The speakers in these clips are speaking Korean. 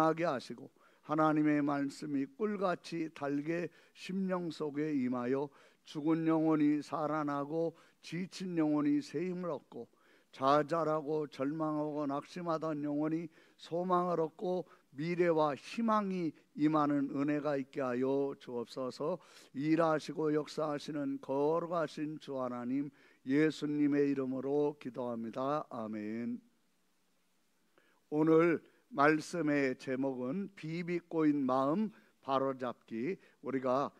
하게 하시고 하나님의 말씀이 꿀같이 달게 심령 속에 임하여 죽은 영혼이 살아나고 지친 영혼이 새 힘을 얻고 좌절하고 절망하고 낙심하던 영혼이 소망을 얻고 미래와 희망이 임하는 은혜가 있게 하여 주옵소서. 일하시고 역사하시는 거룩하신 주 하나님 예수님의 이름으로 기도합니다. 아멘. 오늘 말씀의 제목은 비비 꼬인 마음 바로잡기. 우리가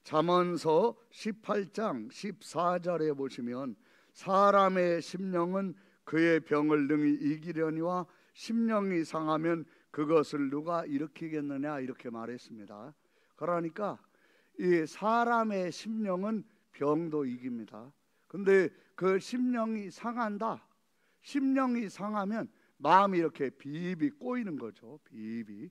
잠언서 18장 14절에 보시면 사람의 심령은 그의 병을 능히 이기려니와 심령이 상하면 그것을 누가 일으키겠느냐 이렇게 말했습니다. 그러니까 이 사람의 심령은 병도 이깁니다. 근데 그 심령이 상한다. 심령이 상하면 마음이 이렇게 비비 꼬이는 거죠. 비비.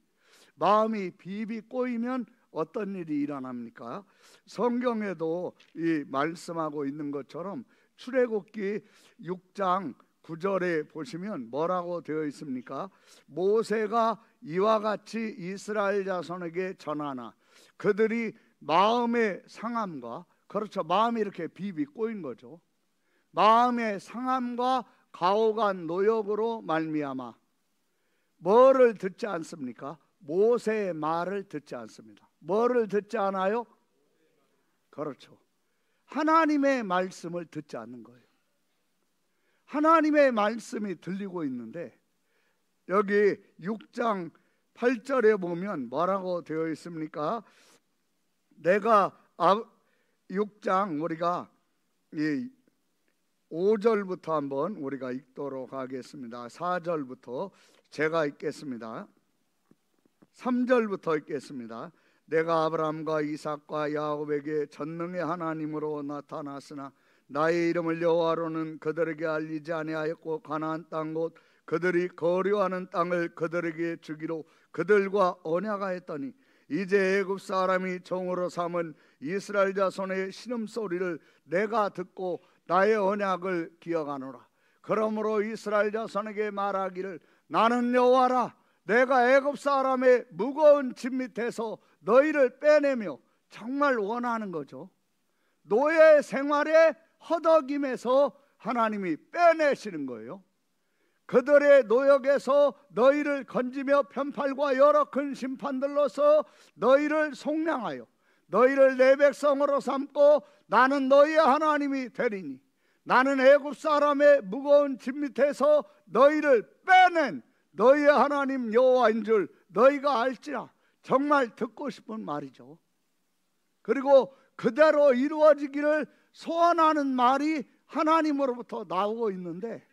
마음이 비비 꼬이면 어떤 일이 일어납니까? 성경에도 이 말씀하고 있는 것처럼 출애굽기 6장 9절에 보시면 뭐라고 되어 있습니까? 모세가 이와 같이 이스라엘 자손에게 전하나 그들이 마음의 상함과, 그렇죠, 마음이 이렇게 비비 꼬인 거죠. 마음의 상함과 가혹한 노역으로 말미암아 뭐를 듣지 않습니까? 모세의 말을 듣지 않습니다. 뭐를 듣지 않아요? 그렇죠, 하나님의 말씀을 듣지 않는 거예요. 하나님의 말씀이 들리고 있는데 여기 6장 8절에 보면 뭐라고 되어 있습니까? 내가 6장 우리가 5절부터 한번 우리가 읽도록 하겠습니다. 4절부터 제가 읽겠습니다. 3절부터 읽겠습니다. 내가 아브라함과 이삭과 야곱에게 전능의 하나님으로 나타났으나 나의 이름을 여호와로는 그들에게 알리지 아니하였고 가나안 땅 곧 그들이 거류하는 땅을 그들에게 주기로 그들과 언약하였더니 이제 애굽 사람이 종으로 삼은 이스라엘 자손의 신음소리를 내가 듣고 나의 언약을 기억하노라. 그러므로 이스라엘 자손에게 말하기를 나는 여호와라. 내가 애굽 사람의 무거운 짐 밑에서 너희를 빼내며, 정말 원하는 거죠. 노예 생활의 허덕임에서 하나님이 빼내시는 거예요. 그들의 노역에서 너희를 건지며 편팔과 여러 큰 심판들로서 너희를 속량하여 너희를 내 백성으로 삼고 나는 너희의 하나님이 되리니 나는 애굽 사람의 무거운 짐 밑에서 너희를 빼낸 너희의 하나님 여호와인 줄 너희가 알지라. 정말 듣고 싶은 말이죠. 그리고 그대로 이루어지기를 소원하는 말이 하나님으로부터 나오고 있는데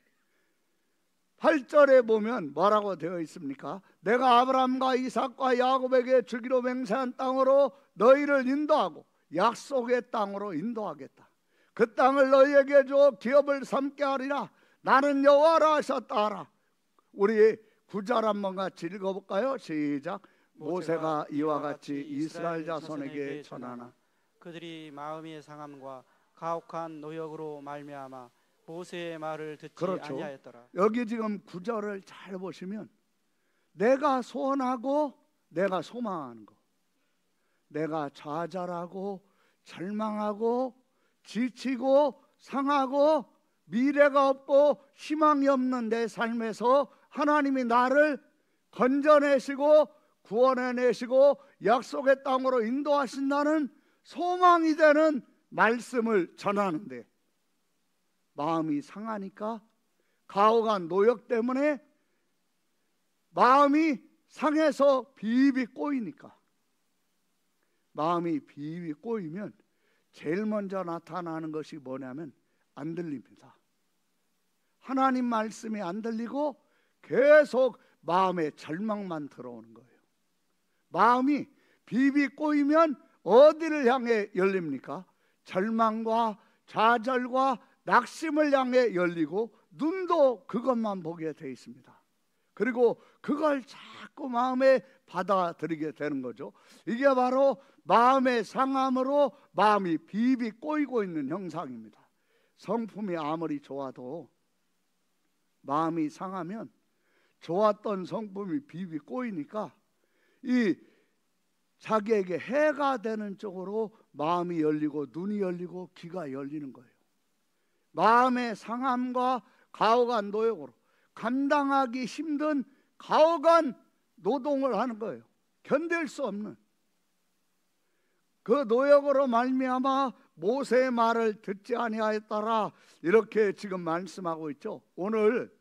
8절에 보면 뭐라고 되어 있습니까? 내가 아브라함과 이삭과 야곱에게 주기로 맹세한 땅으로 너희를 인도하고 약속의 땅으로 인도하겠다. 그 땅을 너희에게 줘 기업을 삼게 하리라. 나는 여호와라 하셨다 하라. 우리 9절 한번 같이 읽어볼까요? 시작. 모세가 이와 같이 이스라엘 자손에게 전하나 그들이 마음의 상함과 가혹한 노역으로 말미암아 모세의 말을 듣지 그렇죠. 아니하였더라. 여기 지금 9절을 잘 보시면 내가 소원하고 내가 소망하는 거, 내가 좌절하고 절망하고 지치고 상하고 미래가 없고 희망이 없는 내 삶에서 하나님이 나를 건져내시고 구원해내시고 약속의 땅으로 인도하신다는 소망이 되는 말씀을 전하는데 마음이 상하니까, 가혹한 노역 때문에 마음이 상해서 비비 꼬이니까, 마음이 비비 꼬이면 제일 먼저 나타나는 것이 뭐냐면 안 들립니다. 하나님 말씀이 안 들리고 계속 마음에 절망만 들어오는 거예요. 마음이 비비 꼬이면 어디를 향해 열립니까? 절망과 좌절과 낙심을 향해 열리고 눈도 그것만 보게 돼 있습니다. 그리고 그걸 자꾸 마음에 받아들이게 되는 거죠. 이게 바로 마음의 상함으로 마음이 비비 꼬이고 있는 형상입니다. 성품이 아무리 좋아도 마음이 상하면 좋았던 성품이 비비 꼬이니까 이 자기에게 해가 되는 쪽으로 마음이 열리고 눈이 열리고 귀가 열리는 거예요. 마음의 상함과 가혹한 노역으로 감당하기 힘든 가혹한 노동을 하는 거예요. 견딜 수 없는 그 노역으로 말미암아 모세의 말을 듣지 아니하였더라, 이렇게 지금 말씀하고 있죠. 오늘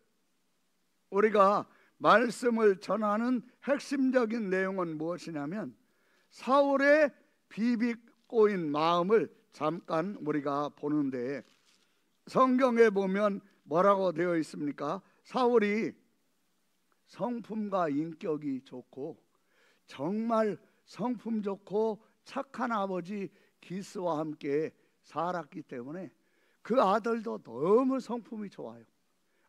우리가 말씀을 전하는 핵심적인 내용은 무엇이냐면 사울의 비비 꼬인 마음을 잠깐 우리가 보는데, 성경에 보면 뭐라고 되어 있습니까? 사울이 성품과 인격이 좋고 정말 성품 좋고 착한 아버지 기스와 함께 살았기 때문에 그 아들도 너무 성품이 좋아요.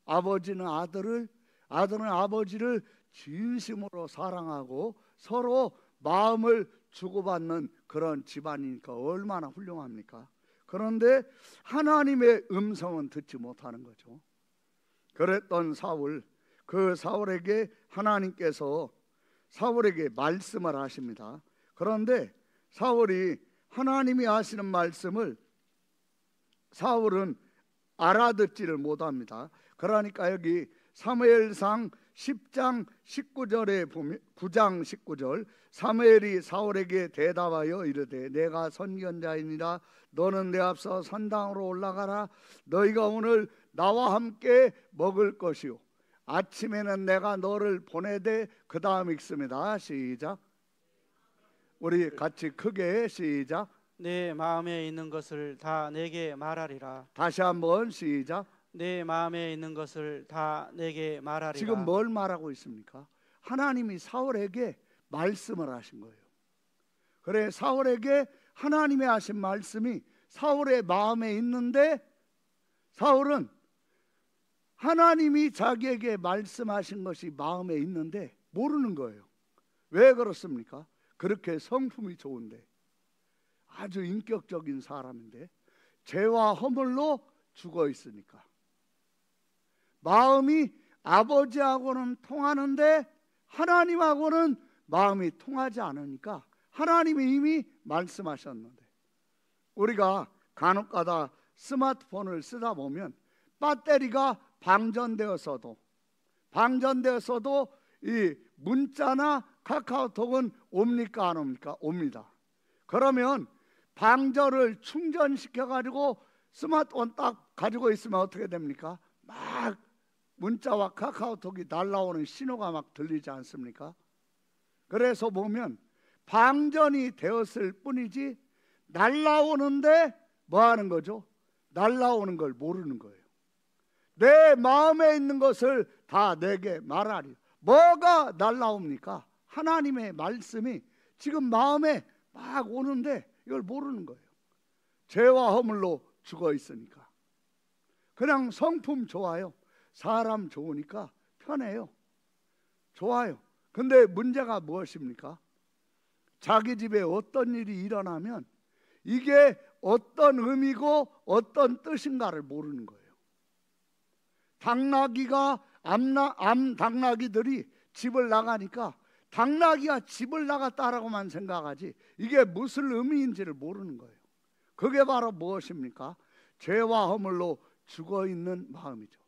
아버지는 아들은 아버지를 진심으로 사랑하고 서로 마음을 주고받는 그런 집안이니까 얼마나 훌륭합니까? 그런데 하나님의 음성은 듣지 못하는 거죠. 그랬던 사울, 그 사울에게 하나님께서 사울에게 말씀을 하십니다. 그런데 사울이 하나님이 하시는 말씀을 사울은 알아듣지를 못합니다. 그러니까 여기 사무엘상 10장 19절에 보면 9장 19절, 사무엘이 사울에게 대답하여 이르되 내가 선견자이니라. 너는 내 앞서 산당으로 올라가라. 너희가 오늘 나와 함께 먹을 것이요 아침에는 내가 너를 보내되, 그 다음 읽습니다. 시작. 우리 같이 크게 시작. 내 마음에 있는 것을 다 내게 말하리라. 다시 한번 시작. 내 마음에 있는 것을 다 내게 말하리라. 지금 뭘 말하고 있습니까? 하나님이 사울에게 말씀을 하신 거예요. 그래, 사울에게 하나님이 하신 말씀이 사울의 마음에 있는데 사울은 하나님이 자기에게 말씀하신 것이 마음에 있는데 모르는 거예요. 왜 그렇습니까? 그렇게 성품이 좋은데, 아주 인격적인 사람인데 죄와 허물로 죽어 있으니까 마음이 아버지하고는 통하는데 하나님하고는 마음이 통하지 않으니까 하나님이 이미 말씀하셨는데, 우리가 간혹가다 스마트폰을 쓰다 보면 배터리가 방전되어서도 이 문자나 카카오톡은 옵니까 안 옵니까? 옵니다. 그러면 방전을 충전시켜 가지고 스마트폰 딱 가지고 있으면 어떻게 됩니까? 막 문자와 카카오톡이 날라오는 신호가 막 들리지 않습니까? 그래서 보면 방전이 되었을 뿐이지 날라오는데 뭐 하는 거죠? 날라오는 걸 모르는 거예요. 내 마음에 있는 것을 다 내게 말하리. 뭐가 날라옵니까? 하나님의 말씀이 지금 마음에 막 오는데 이걸 모르는 거예요. 죄와 허물로 죽어 있으니까. 그냥 성품 좋아요. 사람 좋으니까 편해요. 좋아요. 근데 문제가 무엇입니까? 자기 집에 어떤 일이 일어나면 이게 어떤 의미고 어떤 뜻인가를 모르는 거예요. 당나귀가 암 당나귀들이 집을 나가니까 당나귀가 집을 나갔다라고만 생각하지 이게 무슨 의미인지를 모르는 거예요. 그게 바로 무엇입니까? 죄와 허물로 죽어있는 마음이죠.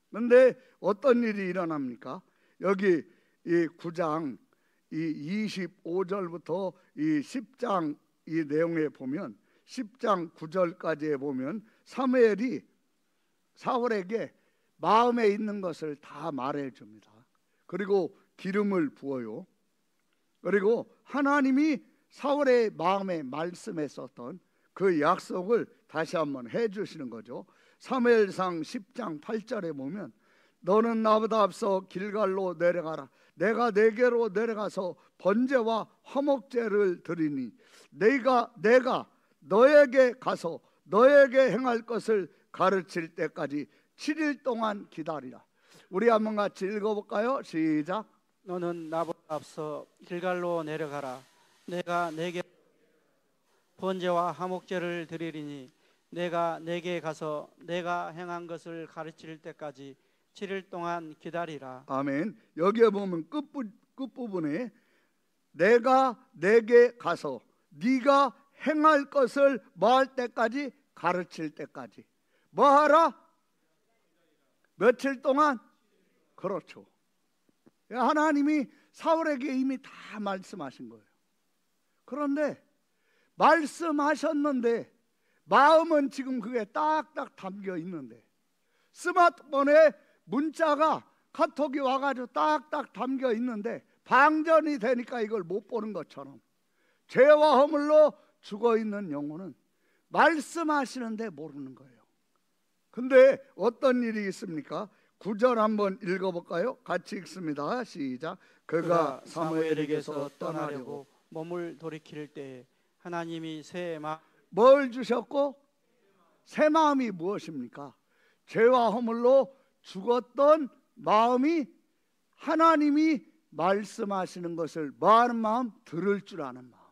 그런데 어떤 일이 일어납니까? 여기 이 9장 이 25절부터 이 10장 이 내용에 보면 10장 9절까지에 보면 사무엘이 사울에게 마음에 있는 것을 다 말해줍니다. 그리고 기름을 부어요. 그리고 하나님이 사울의 마음에 말씀했었던 그 약속을 다시 한번 해주시는 거죠. 사무엘상 10장 8절에 보면 너는 나보다 앞서 길갈로 내려가라. 내가 네게로 내려가서 번제와 화목제를 드리니 내가 너에게 가서 너에게 행할 것을 가르칠 때까지 7일 동안 기다리라. 우리 한번 같이 읽어볼까요? 시작. 너는 나보다 앞서 길갈로 내려가라. 내가 내게 번제와 화목제를 드리리니 내가 내게 가서 내가 행한 것을 가르칠 때까지 7일 동안 기다리라. 아멘. 여기에 보면 끝부분에 내가 내게 가서 네가 행할 것을 뭐 할 때까지? 가르칠 때까지. 뭐 하라? 며칠 동안? 그렇죠. 하나님이 사울에게 이미 다 말씀하신 거예요. 그런데 말씀하셨는데 마음은 지금 그게 딱딱 담겨 있는데, 스마트폰에 문자가 카톡이 와가지고 딱딱 담겨 있는데 방전이 되니까 이걸 못 보는 것처럼 죄와 허물로 죽어 있는 영혼은 말씀하시는데 모르는 거예요. 근데 어떤 일이 있습니까? 9절 한번 읽어볼까요? 같이 읽습니다. 시작. 그가 사무엘에게서 떠나려고 몸을 돌이킬 때에 하나님이 뭘 주셨고? 새 마음이 무엇입니까? 죄와 허물로 죽었던 마음이 하나님이 말씀하시는 것을 뭐하는 마음? 들을 줄 아는 마음.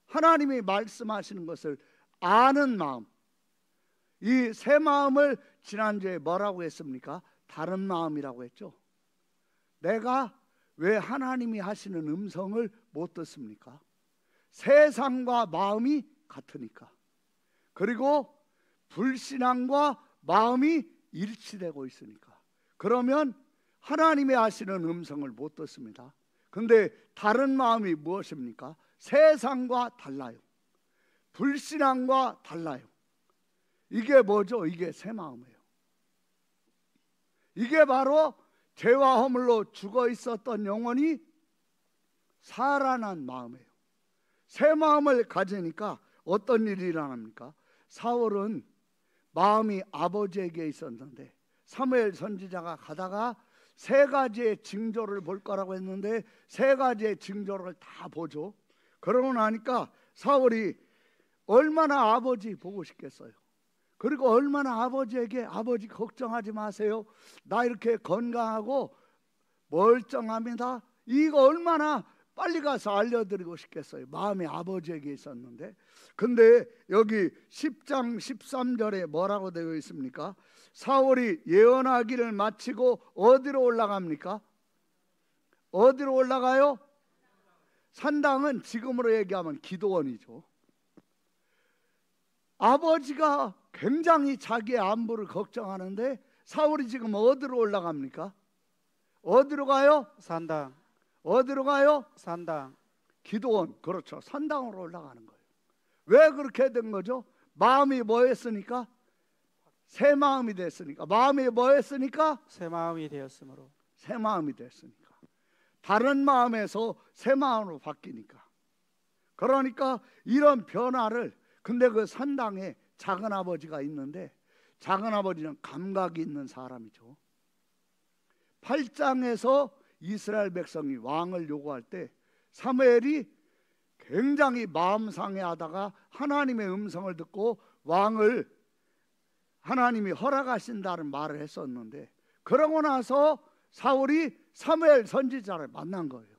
하나님이 말씀하시는 것을 아는 마음. 이 새 마음을 지난주에 뭐라고 했습니까? 다른 마음이라고 했죠. 내가 왜 하나님이 하시는 음성을 못 듣습니까? 세상과 마음이 같으니까. 그리고 불신앙과 마음이 일치되고 있으니까. 그러면 하나님이 하시는 음성을 못 듣습니다. 근데 다른 마음이 무엇입니까? 세상과 달라요. 불신앙과 달라요. 이게 뭐죠? 이게 새 마음이에요. 이게 바로 죄와 허물로 죽어 있었던 영혼이 살아난 마음이에요. 새 마음을 가지니까 어떤 일이 일어납니까? 사울은 마음이 아버지에게 있었는데 사무엘 선지자가 가다가 세 가지의 징조를 볼 거라고 했는데 세 가지의 징조를 다 보죠. 그러고 나니까 사울이 얼마나 아버지 보고 싶겠어요. 그리고 얼마나 아버지에게 아버지 걱정하지 마세요. 나 이렇게 건강하고 멀쩡합니다. 이거 얼마나 빨리 가서 알려드리고 싶겠어요. 마음이 아버지에게 있었는데. 근데 여기 10장 13절에 뭐라고 되어 있습니까? 사울이 예언하기를 마치고 어디로 올라갑니까? 어디로 올라가요? 산당은 지금으로 얘기하면 기도원이죠. 아버지가 굉장히 자기의 안부를 걱정하는데 사울이 지금 어디로 올라갑니까? 어디로 가요? 산당. 어디로 가요? 산당. 기도원. 그렇죠. 산당으로 올라가는 거예요. 왜 그렇게 된 거죠? 마음이 뭐였으니까? 새 마음이 됐으니까. 마음이 뭐였으니까? 새 마음이 되었으므로. 새 마음이 됐으니까. 다른 마음에서 새 마음으로 바뀌니까. 그러니까 이런 변화를, 근데 그 산당에 작은 아버지가 있는데 작은 아버지는 감각이 있는 사람이죠. 8장에서 이스라엘 백성이 왕을 요구할 때 사무엘이 굉장히 마음 상해하다가 하나님의 음성을 듣고 왕을 하나님이 허락하신다는 말을 했었는데, 그러고 나서 사울이 사무엘 선지자를 만난 거예요.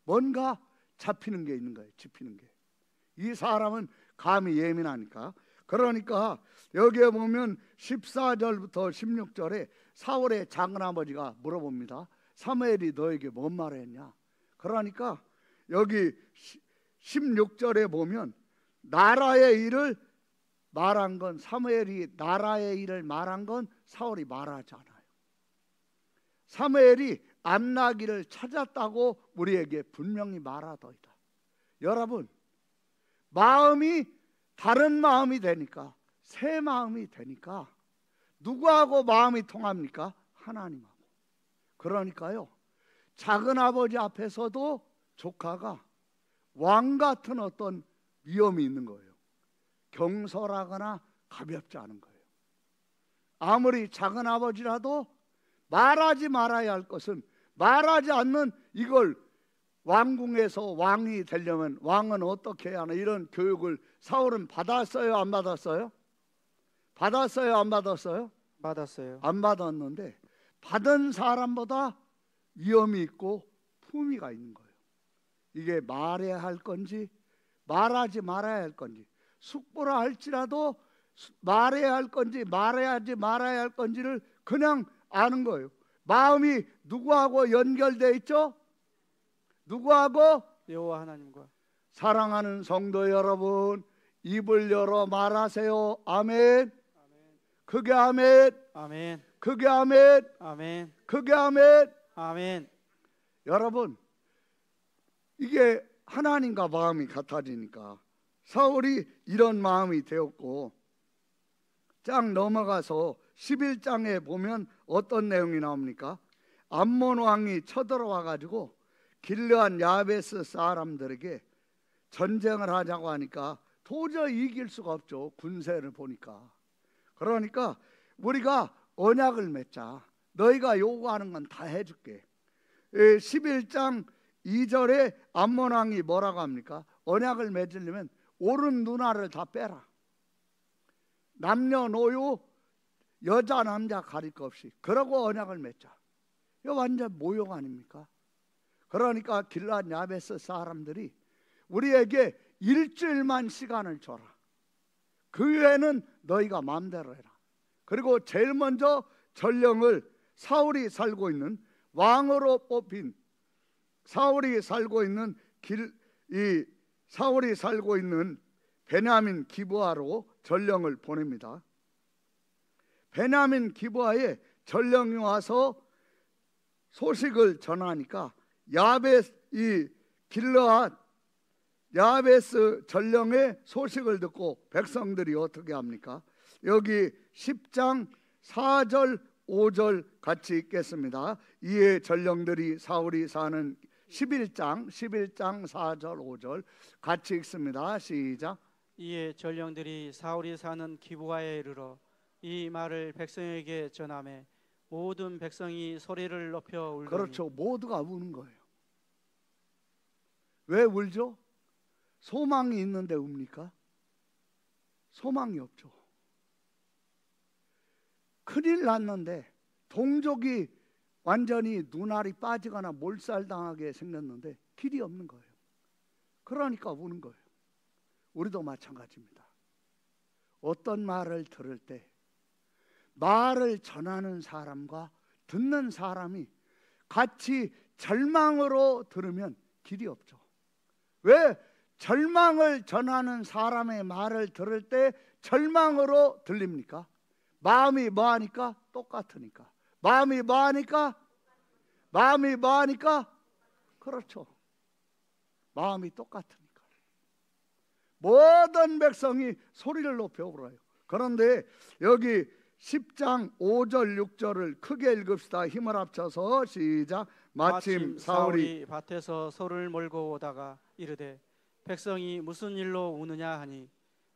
뭔가 잡히는 게 있는 거예요. 짚히는 게. 이 사람은 감이 예민하니까. 그러니까 여기에 보면 14절부터 16절에 사울의 작은아버지가 물어봅니다. 사무엘이 너에게 뭔 말을 했냐? 그러니까 여기 16절에 보면 나라의 일을 말한 건, 사무엘이 나라의 일을 말한 건 사울이 말하지 않아요. 사무엘이 암나기를 찾았다고 우리에게 분명히 말하더이다. 여러분, 마음이 다른 마음이 되니까, 새 마음이 되니까 누구하고 마음이 통합니까? 하나님하고. 그러니까요, 작은 아버지 앞에서도 조카가 왕 같은 어떤 위험이 있는 거예요. 경솔하거나 가볍지 않은 거예요. 아무리 작은 아버지라도 말하지 말아야 할 것은 말하지 않는, 이걸 왕궁에서 왕이 되려면 왕은 어떻게 해야 하나, 이런 교육을 사울은 받았어요? 안 받았어요? 받았어요? 안 받았어요? 받았어요. 안 받았는데 받은 사람보다 위험이 있고 품위가 있는 거예요. 이게 말해야 할 건지 말하지 말아야 할 건지, 숙보라 할지라도 말해야 할 건지 말해야지 말아야 할 건지를 그냥 아는 거예요. 마음이 누구하고 연결돼 있죠? 누구하고? 여호와 하나님과. 사랑하는 성도 여러분, 입을 열어 말하세요. 아멘. 크게 아멘. 아멘. 크게 아멘. 아멘. 크게 아멘. 아멘. 여러분, 이게 하나님과 마음이 같아지니까 사울이 이런 마음이 되었고, 쫙 넘어가서 11장에 보면 어떤 내용이 나옵니까? 암몬 왕이 쳐들어와 가지고 길르앗 야베스 사람들에게 전쟁을 하자고 하니까 도저히 이길 수가 없죠. 군세를 보니까. 그러니까 우리가 언약을 맺자. 너희가 요구하는 건 다 해줄게. 11장 2절에 암몬 왕이 뭐라고 합니까? 언약을 맺으려면 오른 누나를 다 빼라. 남녀노소 여자 남자 가릴 것 없이 그러고 언약을 맺자. 이거 완전 모욕 아닙니까? 그러니까 길르앗 야베스 사람들이 우리에게 일주일만 시간을 줘라. 그 외에는 너희가 마음대로 해라. 그리고 제일 먼저 전령을 사울이 살고 있는 왕으로 뽑힌 사울이 살고 있는 베냐민 기브아로 전령을 보냅니다. 베냐민 기브아에 전령이 와서 소식을 전하니까 길르앗 야베스 전령의 소식을 듣고 백성들이 어떻게 합니까? 여기 10장 4절 5절 같이 읽겠습니다. 이에 전령들이 사울이 사는 11장 4절 5절 같이 읽습니다. 시작. 이에 전령들이 사울이 사는 기브아에 이르러 이 말을 백성에게 전하매 모든 백성이 소리를 높여 울더니. 그렇죠. 모두가 우는 거예요. 왜 울죠? 소망이 있는데 웁니까? 소망이 없죠. 큰일 났는데 동족이 완전히 눈알이 빠지거나 몰살당하게 생겼는데 길이 없는 거예요. 그러니까 우는 거예요. 우리도 마찬가지입니다. 어떤 말을 들을 때 말을 전하는 사람과 듣는 사람이 같이 절망으로 들으면 길이 없죠. 왜? 절망을 전하는 사람의 말을 들을 때 절망으로 들립니까? 마음이 뭐하니까? 똑같으니까. 마음이 뭐하니까? 그렇죠. 마음이 똑같으니까. 모든 백성이 소리를 높여 울어요. 그런데 여기 10장 5절 6절을 크게 읽읍시다. 힘을 합쳐서 시작. 마침 사울이 밭에서 소를 몰고 오다가 이르되 백성이 무슨 일로 우느냐 하니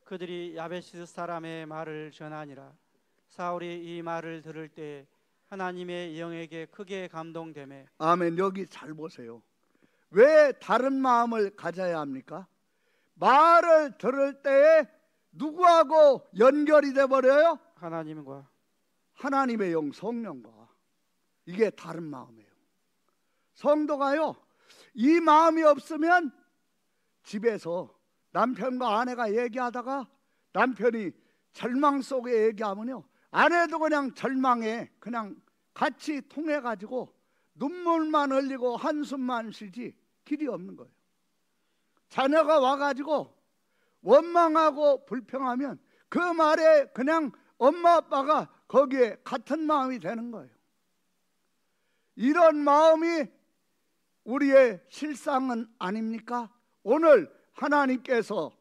그들이 야베스 사람의 말을 전하니라. 사울이 이 말을 들을 때 하나님의 영에게 크게 감동되매. 아멘. 여기 잘 보세요. 왜 다른 마음을 가져야 합니까? 말을 들을 때에 누구하고 연결이 돼 버려요? 하나님과. 하나님의 영 성령과. 이게 다른 마음이에요. 성도가요, 이 마음이 없으면 집에서 남편과 아내가 얘기하다가 남편이 절망 속에 얘기하면요, 아내도 그냥 절망에 그냥 같이 통해 가지고 눈물만 흘리고 한숨만 쉬지 길이 없는 거예요. 자녀가 와가지고 원망하고 불평하면 그 말에 그냥 엄마 아빠가 거기에 같은 마음이 되는 거예요. 이런 마음이 우리의 실상은 아닙니까? 오늘 하나님께서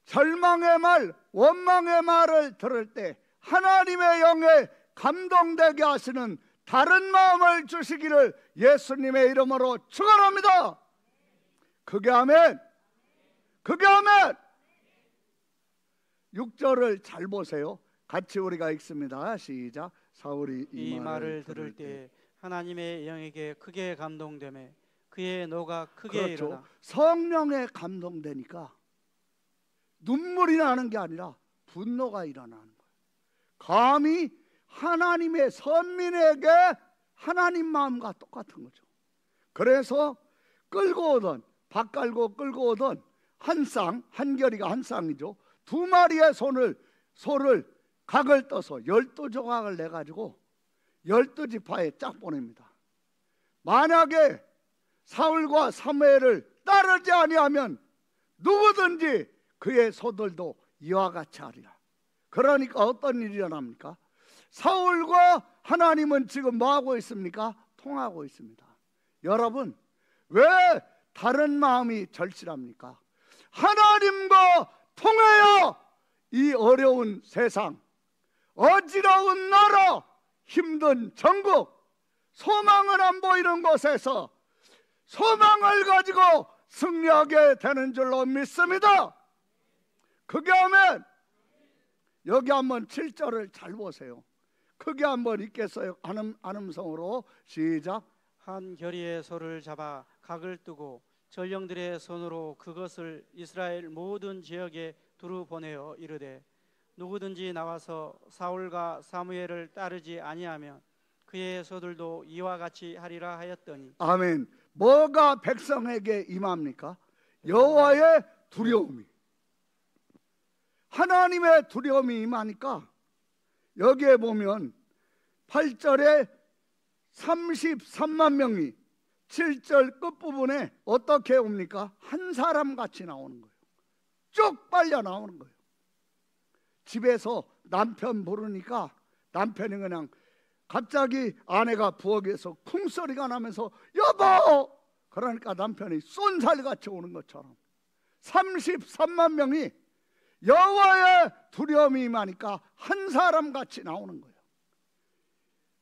절망의 말, 원망의 말을 들을 때 하나님의 영에 감동되게 하시는 다른 마음을 주시기를 예수님의 이름으로 축원합니다. 그게 아멘. 그게 아멘. 6절을 잘 보세요. 같이 우리가 읽습니다. 시작. 사울이 이 말을 들을 때 하나님의 영에게 크게 감동되매 그의 노가 크게 그렇죠. 일어나. 성령에 감동되니까 눈물이 나는 게 아니라 분노가 일어나는 거예요. 감히 하나님의 선민에게 하나님 마음과 똑같은 거죠. 그래서 끌고 오던, 밥 깔고 끌고 오던 한 쌍, 한 결이가 한 쌍이죠. 두 마리의 손을 소를 각을 떠서 12조각을 내가지고 12지파에 쫙 보냅니다. 만약에 사울과 사무엘을 따르지 아니하면 누구든지 그의 소들도 이와 같이 하리라. 그러니까 어떤 일이 일어납니까? 사울과 하나님은 지금 뭐하고 있습니까? 통하고 있습니다. 여러분, 왜 다른 마음이 절실합니까? 하나님과 통해야 이 어려운 세상, 어지러운 나라, 힘든 전국, 소망을 안 보이는 곳에서 소망을 가지고 승리하게 되는 줄로 믿습니다. 크게 하면 여기 한번 7절을 잘 보세요. 크게 한번 읽겠어요. 안음성으로 시작. 한 결의의 소를 잡아 각을 뜨고 전령들의 손으로 그것을 이스라엘 모든 지역에 두루 보내어 이르되 누구든지 나와서 사울과 사무엘을 따르지 아니하면 그의 소들도 이와 같이 하리라 하였더니. 아멘. 뭐가 백성에게 임합니까? 여호와의 두려움이, 하나님의 두려움이 임하니까 여기에 보면 8절에 33만 명이 7절 끝부분에 어떻게 옵니까? 한 사람 같이 나오는 거예요. 쭉 빨려 나오는 거예요. 집에서 남편 부르니까 남편이 그냥 갑자기 아내가 부엌에서 쿵소리가 나면서 여보! 그러니까 남편이 쏜살같이 오는 것처럼 33만 명이 여호와의 두려움이 임하니까 한 사람 같이 나오는 거예요.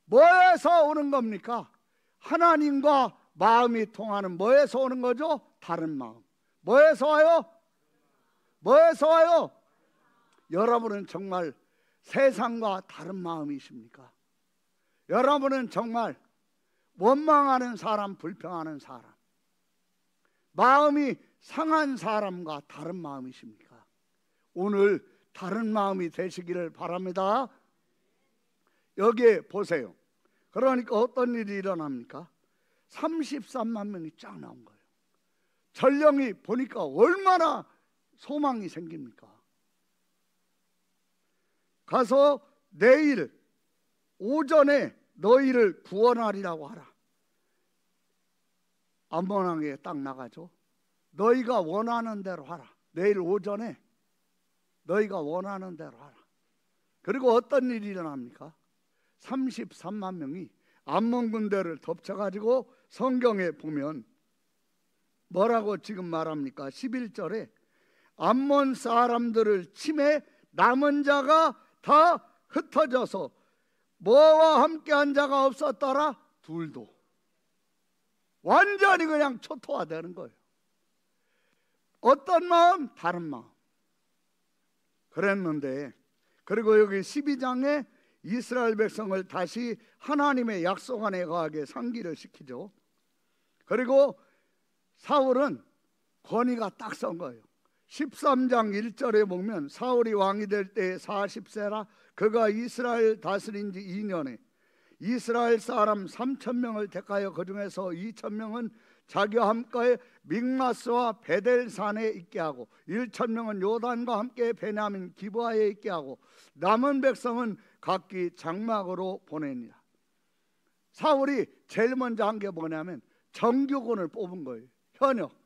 뭐에서 오는 겁니까? 하나님과 마음이 통하는 뭐에서 오는 거죠? 다른 마음. 뭐에서 와요? 뭐에서 와요? 여러분은 정말 세상과 다른 마음이십니까? 여러분은 정말 원망하는 사람, 불평하는 사람, 마음이 상한 사람과 다른 마음이십니까? 오늘 다른 마음이 되시기를 바랍니다. 여기에 보세요. 그러니까 어떤 일이 일어납니까? 33만 명이 쫙 나온 거예요. 전령이 보니까 얼마나 소망이 생깁니까? 가서 내일 오전에 너희를 구원하리라고 하라. 암몬 왕에게 딱 나가죠. 너희가 원하는 대로 하라. 내일 오전에 너희가 원하는 대로 하라. 그리고 어떤 일이 일어납니까? 33만 명이 암몬 군대를 덮쳐가지고 성경에 보면 뭐라고 지금 말합니까? 11절에 암몬 사람들을 치매 남은 자가 다 흩어져서 뭐와 함께한 자가 없었더라? 둘도. 완전히 그냥 초토화되는 거예요. 어떤 마음? 다른 마음. 그랬는데, 그리고 여기 12장에 이스라엘 백성을 다시 하나님의 약속 안에 거하게 상기를 시키죠. 그리고 사울은 권위가 딱 선 거예요. 13장 1절에 보면 사울이 왕이 될 때 40세라 그가 이스라엘 다스린 지 2년에 이스라엘 사람 3,000명을 택하여 그 중에서 2,000명은 자기와 함께 믹마스와 베델산에 있게 하고 1,000명은 요단과 함께 베냐민 기브아에 있게 하고 남은 백성은 각기 장막으로 보내니라. 사울이 제일 먼저 한 게 뭐냐면 정규군을 뽑은 거예요. 현역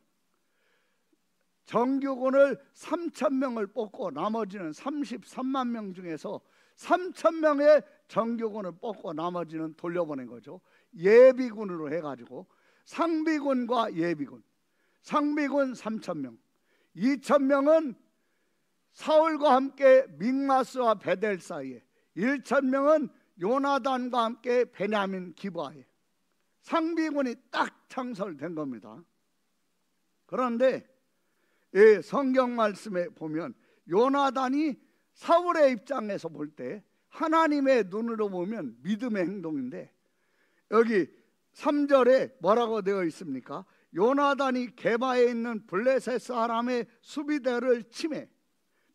정규군을 3,000명을 뽑고 나머지는 33만 명 중에서 3,000명의 정규군을 뽑고 나머지는 돌려보낸 거죠. 예비군으로 해가지고 상비군과 예비군, 상비군 3,000명, 2,000명은 사울과 함께 믹마스와 베델 사이에, 1,000명은 요나단과 함께 베냐민 기브아에. 상비군이 딱 창설된 겁니다. 그런데 이 성경 말씀에 보면 요나단이 사울의 입장에서 볼 때 하나님의 눈으로 보면 믿음의 행동인데 여기 3절에 뭐라고 되어 있습니까? 요나단이 게바에 있는 블레셋 사람의 수비대를 치매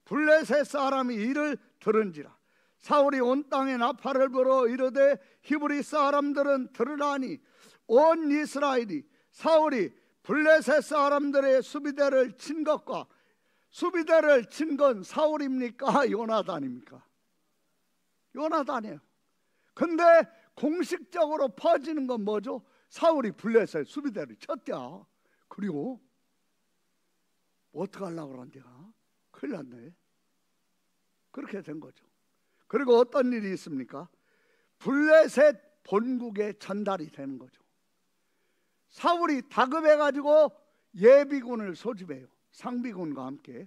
블레셋 사람이 이를 들은지라 사울이 온 땅에 나팔을 불어 이르되 히브리 사람들은 들으라니 온 이스라엘이 사울이 블레셋 사람들의 수비대를 친 것과 수비대를 친 건 사울입니까? 요나단입니까? 요나단이에요. 근데 공식적으로 퍼지는 건 뭐죠? 사울이 블레셋 수비대를 쳤대요. 그리고 어떻게 하려고 그런데요? 큰일 났네. 그렇게 된 거죠. 그리고 어떤 일이 있습니까? 블레셋 본국에 전달이 되는 거죠. 사울이 다급해가지고 예비군을 소집해요. 상비군과 함께.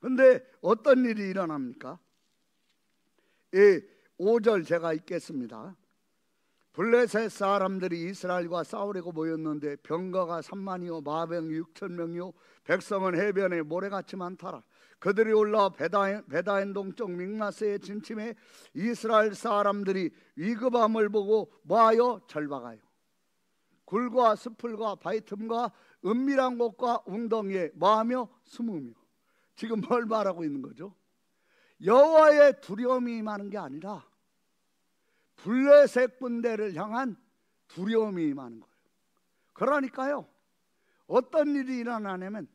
근데 어떤 일이 일어납니까? 5절 제가 읽겠습니다. 블레셋 사람들이 이스라엘과 싸우려고 모였는데 병거가 3만이요 마병 6,000명이요 백성은 해변에 모래같이 많더라. 그들이 올라 베다엔 동쪽 믹마스에 진침해 이스라엘 사람들이 위급함을 보고 뭐하여 절박하여 굴과 숲풀과 바위 틈과 은밀한 곳과 웅덩이에 뭐하며 숨으며. 지금 뭘 말하고 있는 거죠? 여호와의 두려움이 임하는 게 아니라 블레셋 군대를 향한 두려움이 임하는 거예요. 그러니까요, 어떤 일이 일어나냐면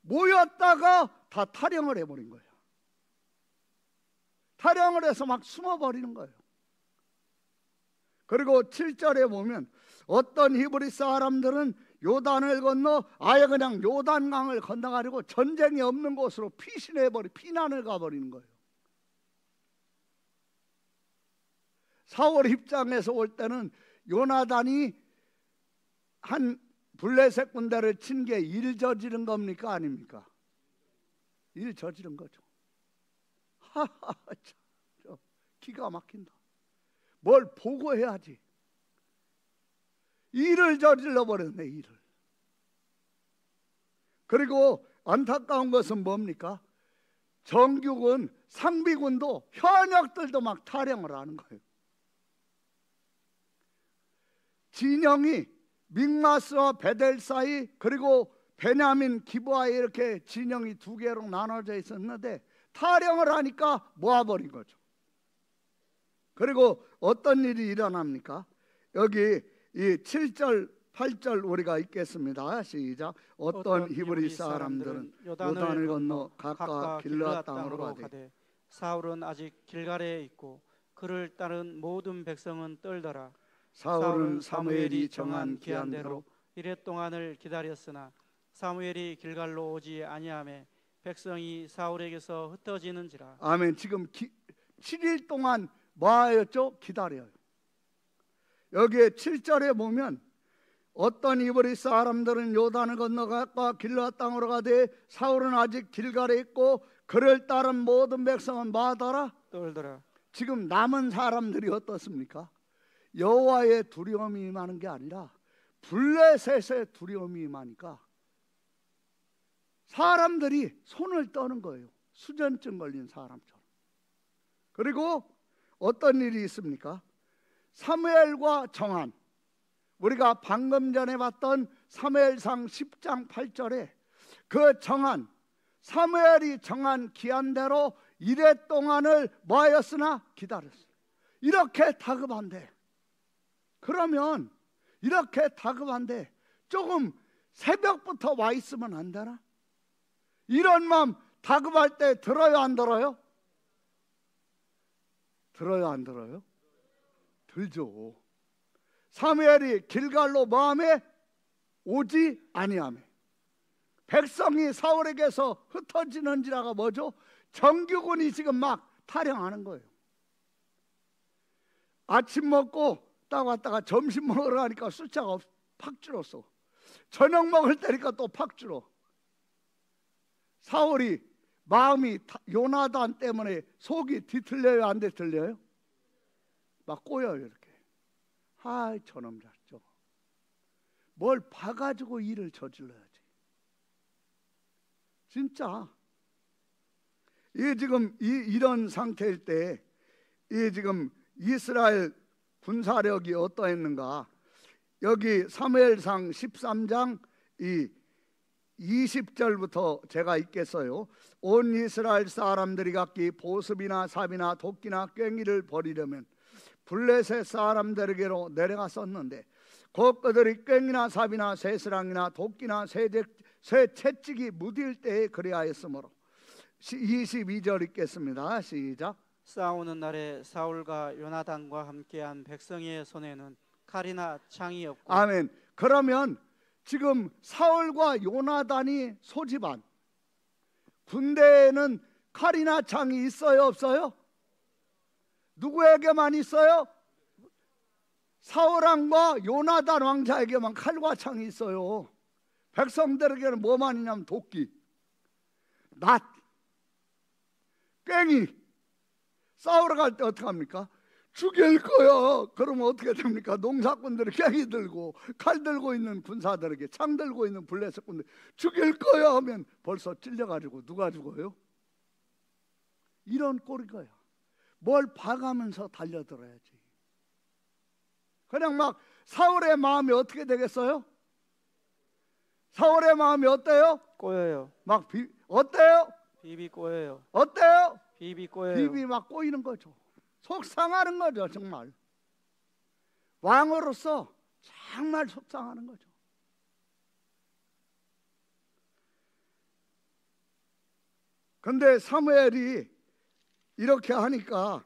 모였다가 다 탈영을 해버린 거예요. 탈영을 해서 막 숨어버리는 거예요. 그리고 7절에 보면 어떤 히브리 사람들은 요단을 건너 아예 그냥 요단강을 건너가지고 전쟁이 없는 곳으로 피난을 가버리는 거예요. 사울 입장에서 올 때는 요나단이 한 블레셋 군대를 친 게 일 저지른 겁니까? 아닙니까? 일 저지른 거죠. 하하, 참, 기가 막힌다. 뭘 보고해야지. 일을 저질러 버렸네, 일을. 그리고 안타까운 것은 뭡니까? 정규군, 상비군도 현역들도 막 탈영을 하는 거예요. 진영이 믹마스와 베델 사이, 그리고 베냐민 기브아에 이렇게 진영이 두 개로 나눠져 있었는데 탈영을 하니까 모아버린 거죠. 그리고 어떤 일이 일어납니까? 여기 이 7절 8절 우리가 읽겠습니다. 시작. 어떤 히브리 사람들은 요단을 건너 각각 길르앗 땅으로 가되 사울은 아직 길갈에 있고 그를 따른 모든 백성은 떨더라. 사울은 사무엘이 정한 기한대로 이랫 동안을 기다렸으나 사무엘이 길갈로 오지 아니하매 백성이 사울에게서 흩어지는지라. 아멘. 지금 7일 동안 뭐하였죠? 기다려요. 여기에 7절에 보면 어떤 히브리 사람들은 요단을 건너가 길르앗 땅으로 가되 사울은 아직 길갈에 있고 그를 따른 모든 백성은 뭐하더라? 떨더라. 지금 남은 사람들이 어떻습니까? 여호와의 두려움이 임하는 게 아니라 블레셋의 두려움이 임하니까 사람들이 손을 떠는 거예요. 수전증 걸린 사람처럼. 그리고 어떤 일이 있습니까? 사무엘과 정한, 우리가 방금 전에 봤던 사무엘상 10장 8절에 그 정한, 사무엘이 정한 기한대로 이랫 동안을 뭐하였으나 기다렸어요. 이렇게 다급한데, 그러면 이렇게 다급한데 조금 새벽부터 와 있으면 안 되나? 이런 마음 다급할 때 들어요, 안 들어요? 들어요, 안 들어요? 들죠. 사무엘이 길갈로 뭐하매? 오지 아니하매. 백성이 사울에게서 흩어지는지라가 뭐죠? 정규군이 지금 막 탈영하는 거예요. 아침 먹고 딱 왔다가 점심 먹으러 가니까 숫자가 팍 줄었어. 저녁 먹을 때니까 또 팍 줄어. 사울이 마음이 요나단 때문에 속이 뒤틀려요, 안 뒤틀려요? 막 꼬여요, 이렇게. 아이, 저놈 잤죠. 뭘 봐가지고 일을 저질러야지. 진짜. 이 지금 이런 상태일 때, 이 지금 이스라엘 군사력이 어떠했는가? 여기 사무엘상 13장 이 20절부터 제가 읽겠어요. 온 이스라엘 사람들이 각기 보습이나 삽이나 도끼나 괭이를 버리려면 블레셋 사람들에게로 내려갔었는데 곧 그들이 꽹이나 삽이나 쇠스랑이나 도끼나 쇠 채찍이 무딜 때에 그리하였으므로 22절 읽겠습니다. 시작. 싸우는 날에 사울과 요나단과 함께한 백성의 손에는 칼이나 창이 없고. 아멘. 그러면 지금 사울과 요나단이 소집한 군대에는 칼이나 창이 있어요, 없어요? 누구에게만 있어요? 사울 왕과 요나단 왕자에게만 칼과 창이 있어요. 백성들에게는 뭐만 있냐면 도끼, 낫, 꽹이. 싸우러 갈 때 어떻게 합니까? 죽일 거야. 그러면 어떻게 됩니까? 농사꾼들이 꽹이 들고 칼 들고 있는 군사들에게, 창 들고 있는 블레셋 군들 죽일 거야 하면 벌써 찔려가지고 누가 죽어요? 이런 꼴이 거야. 뭘 봐가면서 달려들어야지. 그냥 막 사울의 마음이 어떻게 되겠어요? 사울의 마음이 어때요? 꼬여요. 막 어때요? 비비 꼬여요. 어때요? 비비 꼬여요. 비비 막 꼬이는 거죠. 속상하는 거죠. 정말 왕으로서 정말 속상하는 거죠. 근데 사무엘이 이렇게 하니까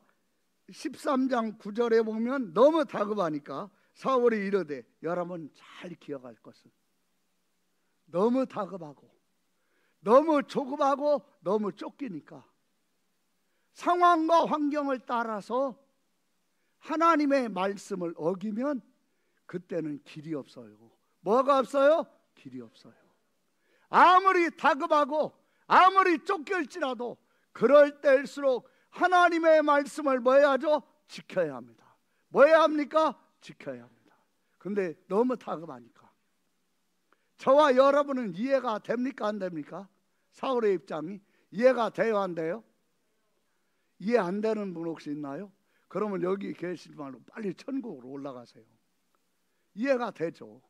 13장 9절에 보면 너무 다급하니까 사울이 이르되, 여러분 잘 기억할 것은 너무 다급하고 너무 조급하고 너무 쫓기니까 상황과 환경을 따라서 하나님의 말씀을 어기면 그때는 길이 없어요. 뭐가 없어요? 길이 없어요. 아무리 다급하고 아무리 쫓길지라도 그럴 때일수록 하나님의 말씀을 뭐 해야죠? 지켜야 합니다. 뭐 해야 합니까? 지켜야 합니다. 근데 너무 다급하니까. 저와 여러분은 이해가 됩니까? 안 됩니까? 사울의 입장이 이해가 돼요? 안 돼요? 이해 안 되는 분 혹시 있나요? 그러면 여기 계시지 말고 빨리 천국으로 올라가세요. 이해가 되죠.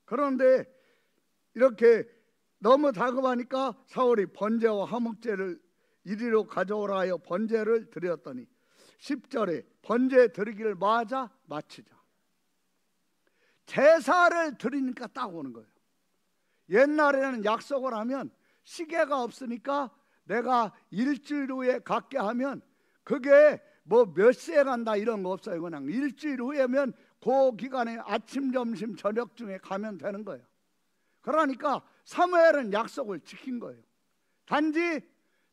그런데 이렇게 너무 다급하니까 사울이 번제와 화목제를 이리로 가져오라 하여 번제를 드렸더니 10절에 번제 드리기를 뭐하자? 마치자. 제사를 드리니까 딱 오는 거예요. 옛날에는 약속을 하면 시계가 없으니까 내가 일주일 후에 갖게 하면 그게 뭐 몇 시에 간다 이런 거 없어요. 그냥 일주일 후에면 그 기간에 아침, 점심, 저녁 중에 가면 되는 거예요. 그러니까 사무엘은 약속을 지킨 거예요. 단지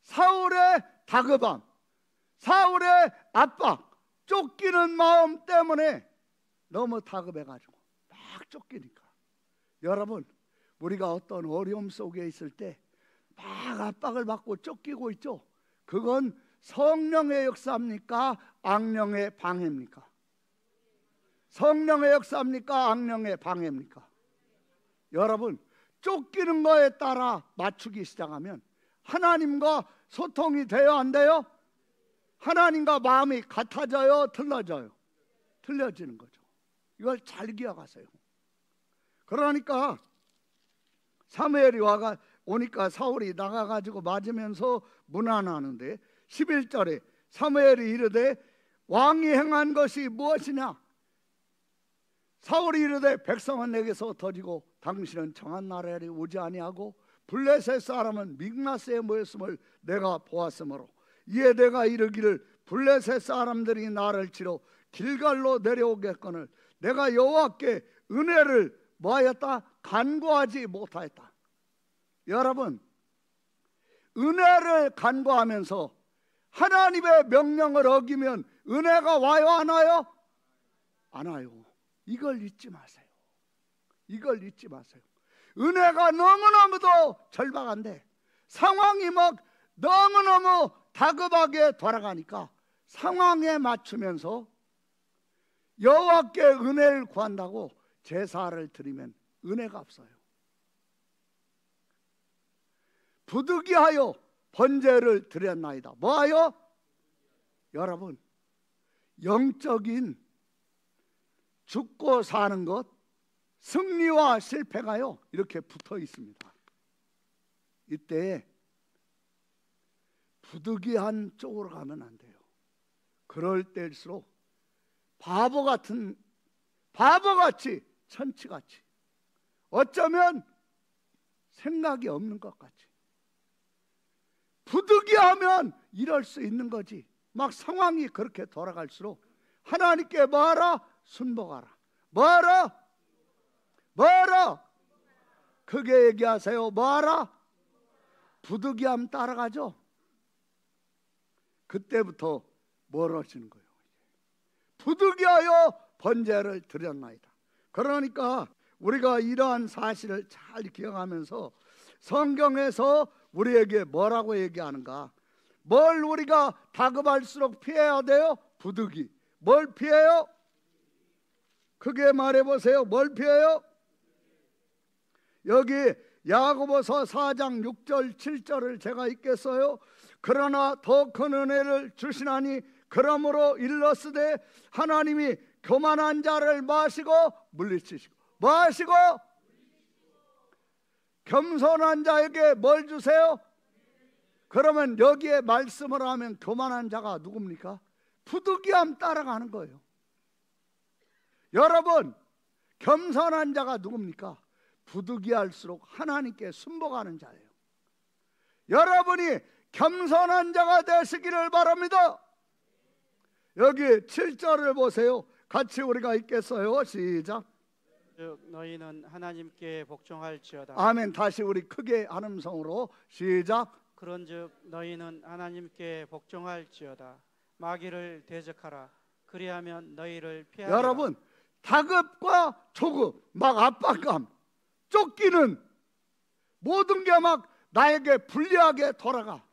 사울의 다급함, 사울의 압박, 쫓기는 마음 때문에 너무 다급해가지고 막 쫓기니까. 여러분, 우리가 어떤 어려움 속에 있을 때 막 압박을 받고 쫓기고 있죠. 그건 성령의 역사입니까? 악령의 방해입니까? 성령의 역사입니까? 악령의 방해입니까? 여러분, 쫓기는 거에 따라 맞추기 시작하면 하나님과 소통이 돼요? 안 돼요? 하나님과 마음이 같아져요? 틀려져요? 틀려지는 거죠. 이걸 잘 기억하세요. 그러니까 사무엘이 오니까 사울이 나가가지고 맞으면서 문안하는데 11절에 사무엘이 이르되, 왕이 행한 것이 무엇이냐? 사울이 이르되, 백성은 내게서 터지고 당신은 정한 나라에 오지 아니하고 블레셋 사람은 믹마스에 모였음을 내가 보았으므로 이에 내가 이르기를 블레셋 사람들이 나를 치러 길갈로 내려오겠거늘 내가 여호와께 은혜를 뭐하였다? 간구하지 못하였다. 여러분, 은혜를 간구하면서 하나님의 명령을 어기면 은혜가 와요? 안 와요? 안 와요. 이걸 잊지 마세요. 이걸 잊지 마세요. 은혜가 너무너무도 절박한데 상황이 막 너무너무 다급하게 돌아가니까 상황에 맞추면서 여호와께 은혜를 구한다고 제사를 드리면 은혜가 없어요. 부득이하여 번제를 드렸나이다. 뭐하여? 여러분, 영적인 죽고 사는 것, 승리와 실패가요 이렇게 붙어 있습니다. 이때 부득이한 쪽으로 가면 안 돼요. 그럴 때일수록 바보같이 천치같이, 어쩌면 생각이 없는 것 같이 부득이하면 이럴 수 있는 거지. 막 상황이 그렇게 돌아갈수록 하나님께 뭐하라? 순복하라. 뭐하라? 크게 얘기하세요. 뭐하라? 부득이함 따라가죠. 그때부터 멀어지는 거예요. 부득이하여 번제를 드렸나이다. 그러니까 우리가 이러한 사실을 잘 기억하면서 성경에서 우리에게 뭐라고 얘기하는가? 뭘 우리가 다급할수록 피해야 돼요? 부득이. 뭘 피해요? 크게 말해보세요. 뭘 피해요? 여기 야고보서 4장 6절 7절을 제가 읽겠어요. 그러나 더 큰 은혜를 주시나니 그러므로 일러스되 하나님이 교만한 자를 마시고 물리치시고, 마시고 겸손한 자에게 뭘 주세요? 그러면 여기에 말씀을 하면 교만한 자가 누굽니까? 부득이함 따라가는 거예요. 여러분, 겸손한 자가 누굽니까? 부득이할수록 하나님께 순복하는 자예요. 여러분이 겸손한 자가 되시기를 바랍니다. 여기 7절을 보세요. 같이 우리가 읽겠어요. 시작. 즉 너희는 하나님께 복종할지어다. 아멘. 다시 우리 크게 한 음성으로 시작. 그런즉 너희는 하나님께 복종할지어다. 마귀를 대적하라. 그리하면 너희를 피하리라. 여러분, 다급과 조급, 막 압박감, 쫓기는 모든 게 막 나에게 불리하게 돌아가.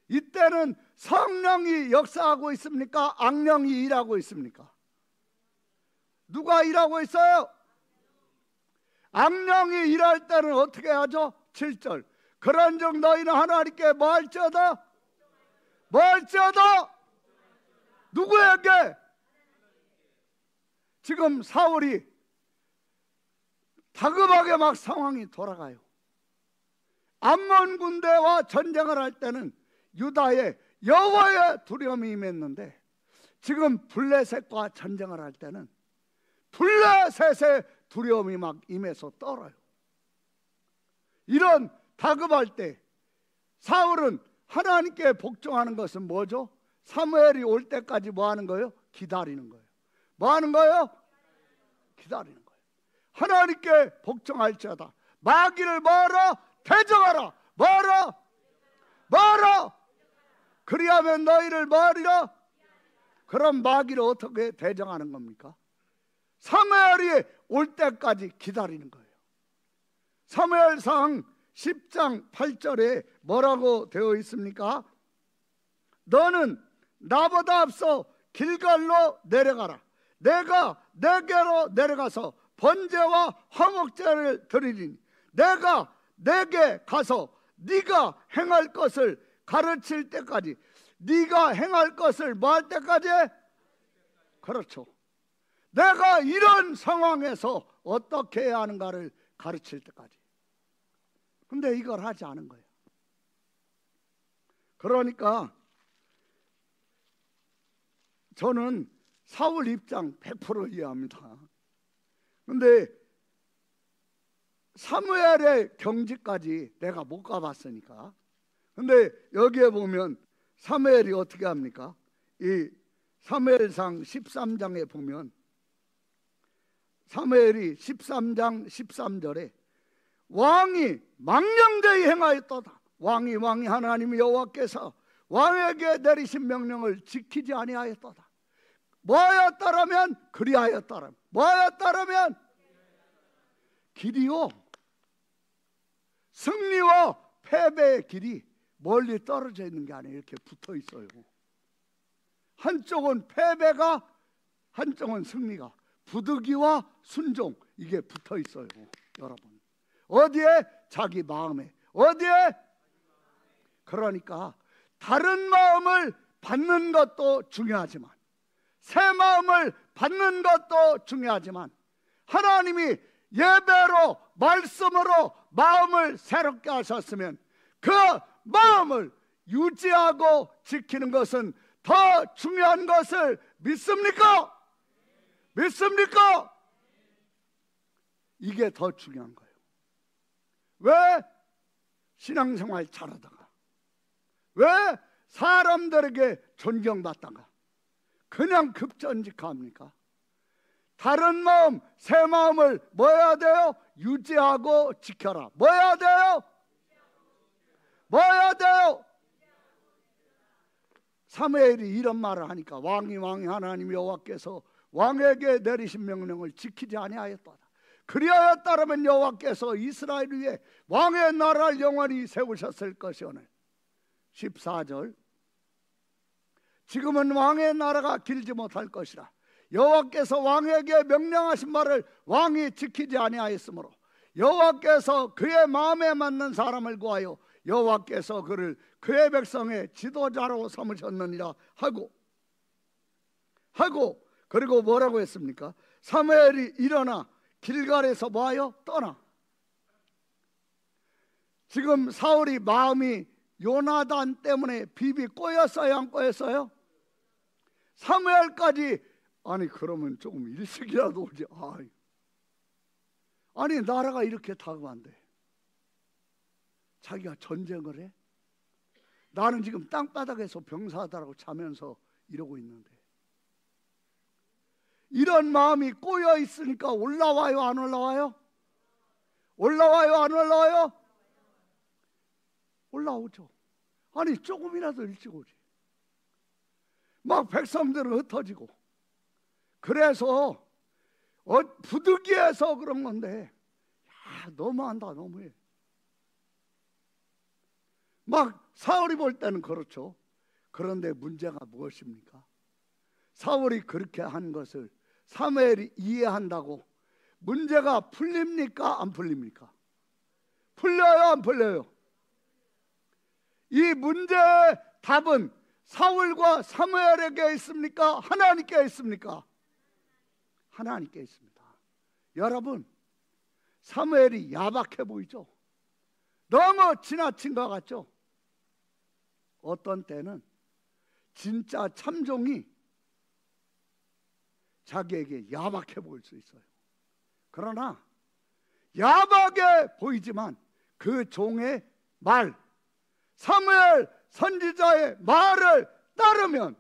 이때는 성령이 역사하고 있습니까? 악령이 일하고 있습니까? 누가 일하고 있어요? 악령이 일할 때는 어떻게 하죠? 7절. 그런즉 너희는 하나님께 뭐 할지어다? 뭐 할지어다? 누구에게? 지금 사울이 다급하게 막 상황이 돌아가요. 암몬 군대와 전쟁을 할 때는 유다에 여호와의 두려움이 임했는데, 지금 블레셋과 전쟁을 할 때는 블레셋의 두려움이 막 임해서 떨어요. 이런 다급할 때 사울은 하나님께 복종하는 것은 뭐죠? 사무엘이 올 때까지 뭐 하는 거예요? 기다리는 거예요. 뭐 하는 거예요? 기다리는 거예요. 하나님께 복종할지어다. 마귀를 뭐하라? 대적하라. 뭐하라? 그리하면 너희를 뭐하리라? 그럼 마귀를 어떻게 대적하는 겁니까? 사무엘이 올 때까지 기다리는 거예요. 사무엘상 10장 8절에 뭐라고 되어 있습니까? 너는 나보다 앞서 길갈로 내려가라. 내가 내게로 내려가서 번제와 화목제를 드리리니 내가 내게 가서 네가 행할 것을 가르칠 때까지, 네가 행할 것을 뭐 할 때까지? 그렇죠. 내가 이런 상황에서 어떻게 해야 하는가를 가르칠 때까지. 근데 이걸 하지 않은 거예요. 그러니까 저는 사울 입장 100% 이해합니다. 근데 사무엘의 경지까지 내가 못 가봤으니까. 근데 여기에 보면 사무엘이 어떻게 합니까? 이 사무엘상 13장에 보면 사무엘이 13장 13절에 왕이 망령되이 행하였도다. 왕이 하나님 여호와께서 왕에게 내리신 명령을 지키지 아니하였도다. 뭐하였다라면? 그리하였다라면 뭐하였다라면? 길이요, 승리와 패배의 길이 멀리 떨어져 있는 게 아니에요. 이렇게 붙어 있어요. 한쪽은 패배가, 한쪽은 승리가, 부득이와 순종, 이게 붙어 있어요. 여러분, 어디에? 자기 마음에. 어디에? 그러니까 다른 마음을 받는 것도 중요하지만, 새 마음을 받는 것도 중요하지만, 하나님이 예배로 말씀으로 마음을 새롭게 하셨으면 그 마음을 유지하고 지키는 것은 더 중요한 것을 믿습니까? 믿습니까? 이게 더 중요한 거예요. 왜 신앙생활 잘하다가, 왜 사람들에게 존경받다가 그냥 급전직합니까? 다른 마음, 새 마음을 뭐 해야 돼요? 유지하고 지켜라. 뭐 해야 돼요? 뭐 해야 돼요? 사무엘이 이런 말을 하니까 왕이 하나님 여호와께서 왕에게 내리신 명령을 지키지 아니하였도다. 그리하였다라면 여호와께서 이스라엘 위에 왕의 나라를 영원히 세우셨을 것이오늘. 14절, 지금은 왕의 나라가 길지 못할 것이라. 여호와께서 왕에게 명령하신 말을 왕이 지키지 아니하였으므로 여호와께서 그의 마음에 맞는 사람을 구하여 여호와께서 그를 그의 백성의 지도자로 삼으셨느니라 하고 그리고 뭐라고 했습니까? 사무엘이 일어나 길갈에서 뭐하여 떠나. 지금 사울이 마음이 요나단 때문에 비비 꼬였어요, 안 꼬였어요? 사무엘까지, 아니 그러면 조금 일찍이라도 오지. 아니 나라가 이렇게 다급한데 자기가 전쟁을 해? 나는 지금 땅바닥에서 병사들하고 자면서 이러고 있는데, 이런 마음이 꼬여 있으니까 올라와요, 안 올라와요? 올라와요, 안 올라와요? 올라오죠. 아니 조금이라도 일찍 오지. 막 백성들은 흩어지고, 그래서 부득이해서 그런 건데, 야, 너무한다, 너무해. 막 사울이 볼 때는 그렇죠. 그런데 문제가 무엇입니까? 사울이 그렇게 한 것을 사무엘이 이해한다고 문제가 풀립니까? 안 풀립니까? 풀려요, 안 풀려요? 이 문제의 답은 사울과 사무엘에게 있습니까? 하나님께 있습니까? 하나님께 있습니다. 여러분, 사무엘이 야박해 보이죠? 너무 지나친 것 같죠? 어떤 때는 진짜 참종이 자기에게 야박해 보일 수 있어요. 그러나 야박해 보이지만 그 종의 말, 사무엘 선지자의 말을 따르면,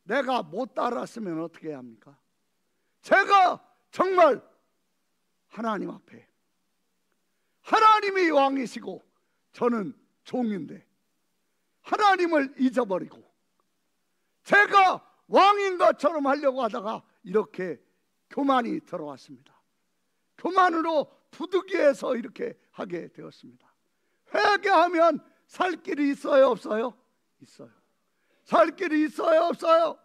내가 못 따랐으면 어떻게 해야 합니까? 제가 정말 하나님 앞에, 하나님이 왕이시고 저는 종인데 하나님을 잊어버리고 제가 왕인 것처럼 하려고 하다가 이렇게 교만이 들어왔습니다. 교만으로 부득이해서 이렇게 하게 되었습니다. 회개하면 살 길이 있어요, 없어요? 있어요. 살 길이 있어요, 없어요?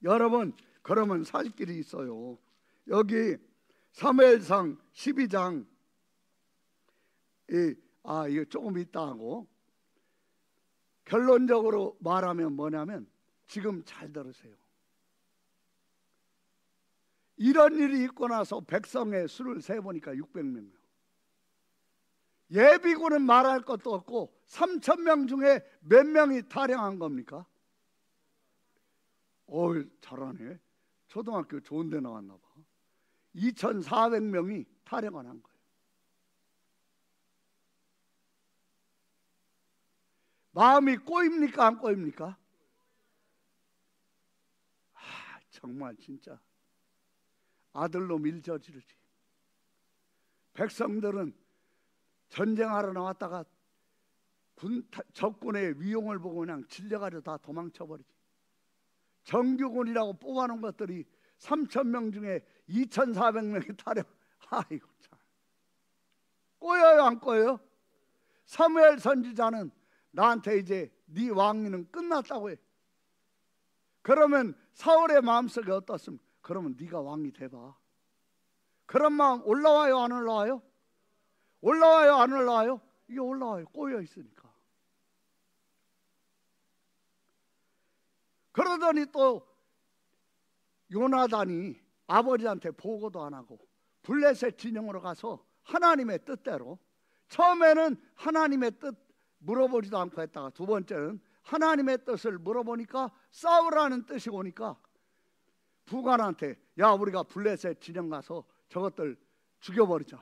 여러분, 그러면 살 길이 있어요. 여기 사무엘상 12장, 이거 조금 있다 하고, 결론적으로 말하면 뭐냐면, 지금 잘 들으세요. 이런 일이 있고 나서 백성의 수를 세보니까 600명. 예비군은 말할 것도 없고 3,000명 중에 몇 명이 탈영한 겁니까? 잘하네. 초등학교 좋은 데 나왔나 봐. 2,400명이 탈영을 한 거예요. 마음이 꼬입니까, 안 꼬입니까? 정말 진짜 아들로 밀저지르지. 백성들은 전쟁하러 나왔다가 적군의 위용을 보고 그냥 질려가지고 다 도망쳐버리지. 정규군이라고 뽑아놓은 것들이 3,000명 중에 2,400명이 탈영. 아이고 참. 꼬여요, 안 꼬여요? 사무엘 선지자는 나한테 이제 네 왕위는 끝났다고 해. 그러면 사울의 마음속에 어떻습니까? 그러면 네가 왕이 돼봐. 그런 마음 올라와요, 안 올라와요? 올라와요, 안 올라와요? 이게 올라와요. 꼬여 있으니까. 그러더니 또 요나단이 아버지한테 보고도 안 하고 블레셋 진영으로 가서 하나님의 뜻대로, 처음에는 하나님의 뜻 물어보지도 않고 했다가 두 번째는 하나님의 뜻을 물어보니까 싸우라는 뜻이 오니까 부관한테 야 우리가 블레셋 진영 가서 저것들 죽여버리자.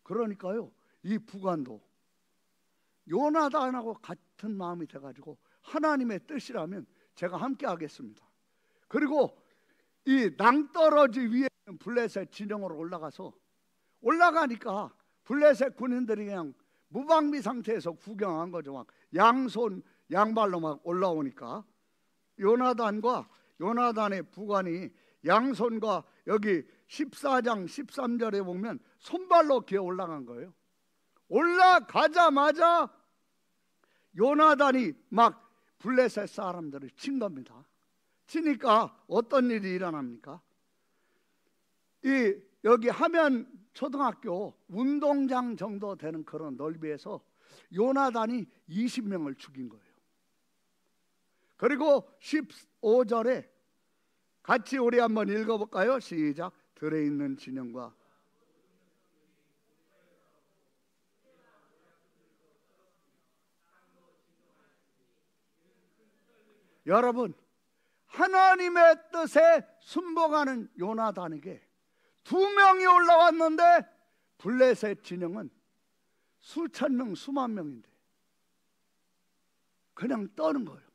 그러니까요 이 부관도 요나단하고 같은 마음이 돼가지고 하나님의 뜻이라면 제가 함께 하겠습니다. 그리고 이 낭떠러지 위에 있는 블레셋 진영으로 올라가니까 블레셋 군인들이 그냥 무방비 상태에서 구경한 거죠. 막 양손 양발로 막 올라오니까 요나단과 요나단의 부관이 양손과 여기 14장 13절에 보면 손발로 기어 올라간 거예요. 올라가자마자 요나단이 막 블레셋 사람들을 친 겁니다. 치니까 어떤 일이 일어납니까? 여기 하면 초등학교 운동장 정도 되는 그런 넓이에서 요나단이 20명을 죽인 거예요. 그리고 15절에 같이 우리 한번 읽어볼까요? 시작. 들에 있는 진영과 여러분 하나님의 뜻에 순복하는 요나단에게 2명이 올라왔는데 블레셋 진영은 수천 명 수만 명인데 그냥 떠는 거예요.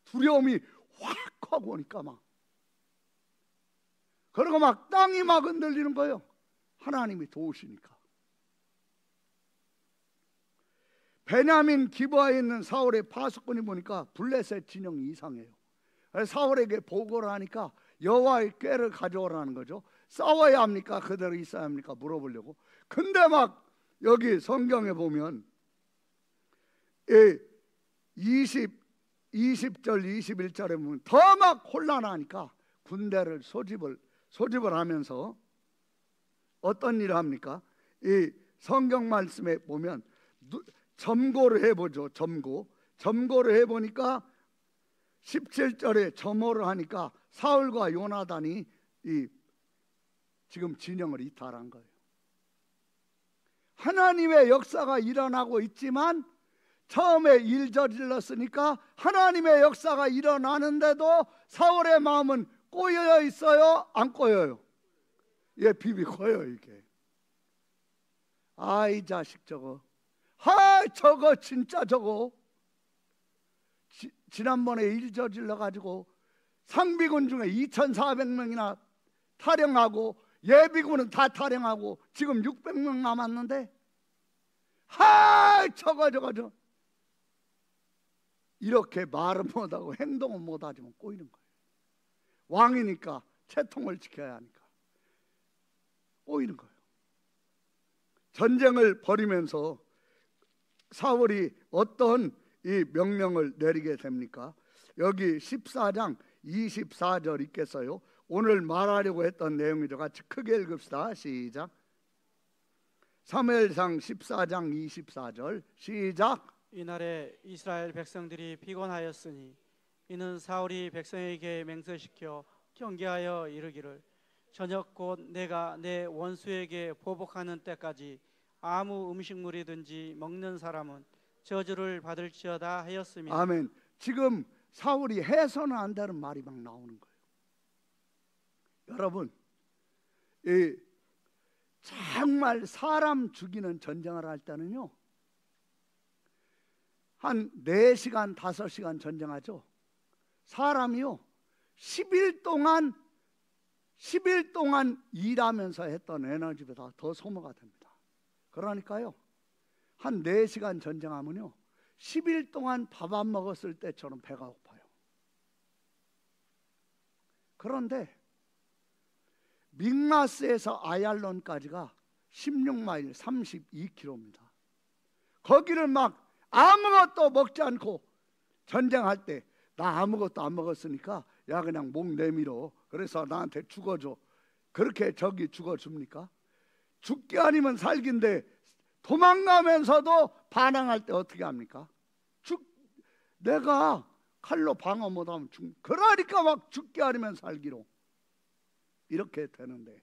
두려움이 확 하고 오니까 막 그리고 막 땅이 막 흔들리는 거예요. 하나님이 도우시니까. 베냐민 기브아에 있는 사울의 파수꾼이 보니까 블레셋 진영이 이상해요. 사울에게 보고를 하니까 여호와의 궤를 가져오라는 거죠. 싸워야 합니까? 그대로 있어야 합니까? 물어보려고. 근데 막 여기 성경에 보면 20절 21절에 보면 더 막 혼란하니까 군대를 소집을 하면서 어떤 일을 합니까? 이 성경 말씀에 보면 점고를 해보죠. 점고를 해보니까 17절에 점호를 하니까 사울과 요나단이 지금 진영을 이탈한 거예요. 하나님의 역사가 일어나고 있지만 처음에 일 저질렀으니까 하나님의 역사가 일어나는데도 사울의 마음은 꼬여 있어요? 안 꼬여요? 예, 비비고요 이게. 이 자식 저거. 저거 진짜 저거. 지난번에 일 저질러 가지고 상비군 중에 2,400명이나 탈영하고 예비군은 다 탈영하고 지금 600명 남았는데 저거 이렇게 말은 못하고 행동은 못하지만 꼬이는 거예요. 왕이니까 채통을 지켜야 하니까 꼬이는 거예요. 전쟁을 벌이면서 사울이 어떤 이 명령을 내리게 됩니까? 여기 14장 24절 있겠어요? 오늘 말하려고 했던 내용이죠. 같이 크게 읽읍시다. 시작. 사무엘상 14장 24절 시작. 이날에 이스라엘 백성들이 피곤하였으니 이는 사울이 백성에게 맹세시켜 경계하여 이르기를 저녁 곧 내가 내 원수에게 보복하는 때까지 아무 음식물이든지 먹는 사람은 저주를 받을지어다 하였습니다. 아멘. 지금 사울이 해서는 안 되는 말이 막 나오는 거예요. 여러분, 정말 사람 죽이는 전쟁을 할 때는요 한 4시간 5시간 전쟁하죠. 사람이요 10일 동안 일하면서 했던 에너지보다 더 소모가 됩니다. 그러니까요 한 4시간 전쟁하면요 10일 동안 밥 안 먹었을 때처럼 배가 고파요. 그런데 믹마스에서 아얄론까지가 16마일 32km입니다. 거기를 막 아무것도 먹지 않고 전쟁할 때 나 아무것도 안 먹었으니까 야 그냥 목 내밀어. 그래서 나한테 죽어줘. 그렇게 적이 죽어줍니까? 죽기 아니면 살기인데 도망가면서도 반항할 때 어떻게 합니까? 내가 칼로 방어 못하면 그러니까 막 죽기 아니면 살기로 이렇게 되는데